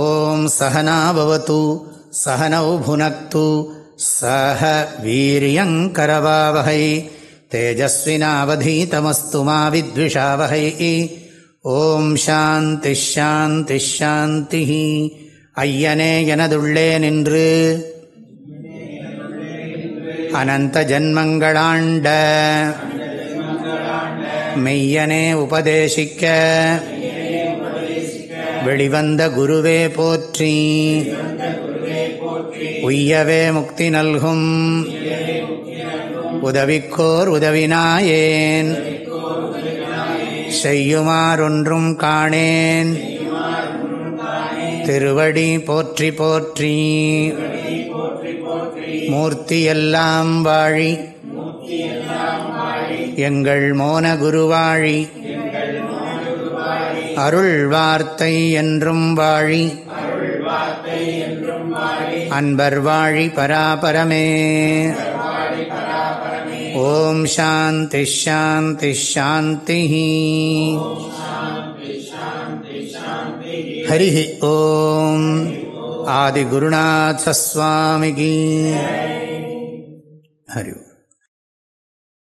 ஓம் சகனா பவது சகனௌ புனக்து சஹ வீரியங்கரவாவஹை தேஜஸ்வினாவதீதமஸ்து மா வித்விஷாவஹை. ஓம் சாந்தி ஷாந்தி ஷாந்தி. ஐயனே எனதுள்ளே நின்று அனந்த ஜன்மங்களாண்ட மெய்யனே உபதேசிக்க வெளிவந்த குருவே போற்றி. உய்யவே முக்தி நல்கும் உதவிக்கோர் உதவினாயேன் செய்யுமாறொன்றும் காணேன் திருவடி போற்றி போற்றி. மூர்த்தியெல்லாம் வாழி எங்கள் மோன குருவாழி அருள் வார்த்தை என்றும் வாழி அன்பர் வாழி பராபரமே. ஓம் சாந்தி ஷாந்தி ஷாந்தி. ஹரி ஓம். ஆதிகுருநாத ஸ்வாமிகி. ஹரி ஓம்.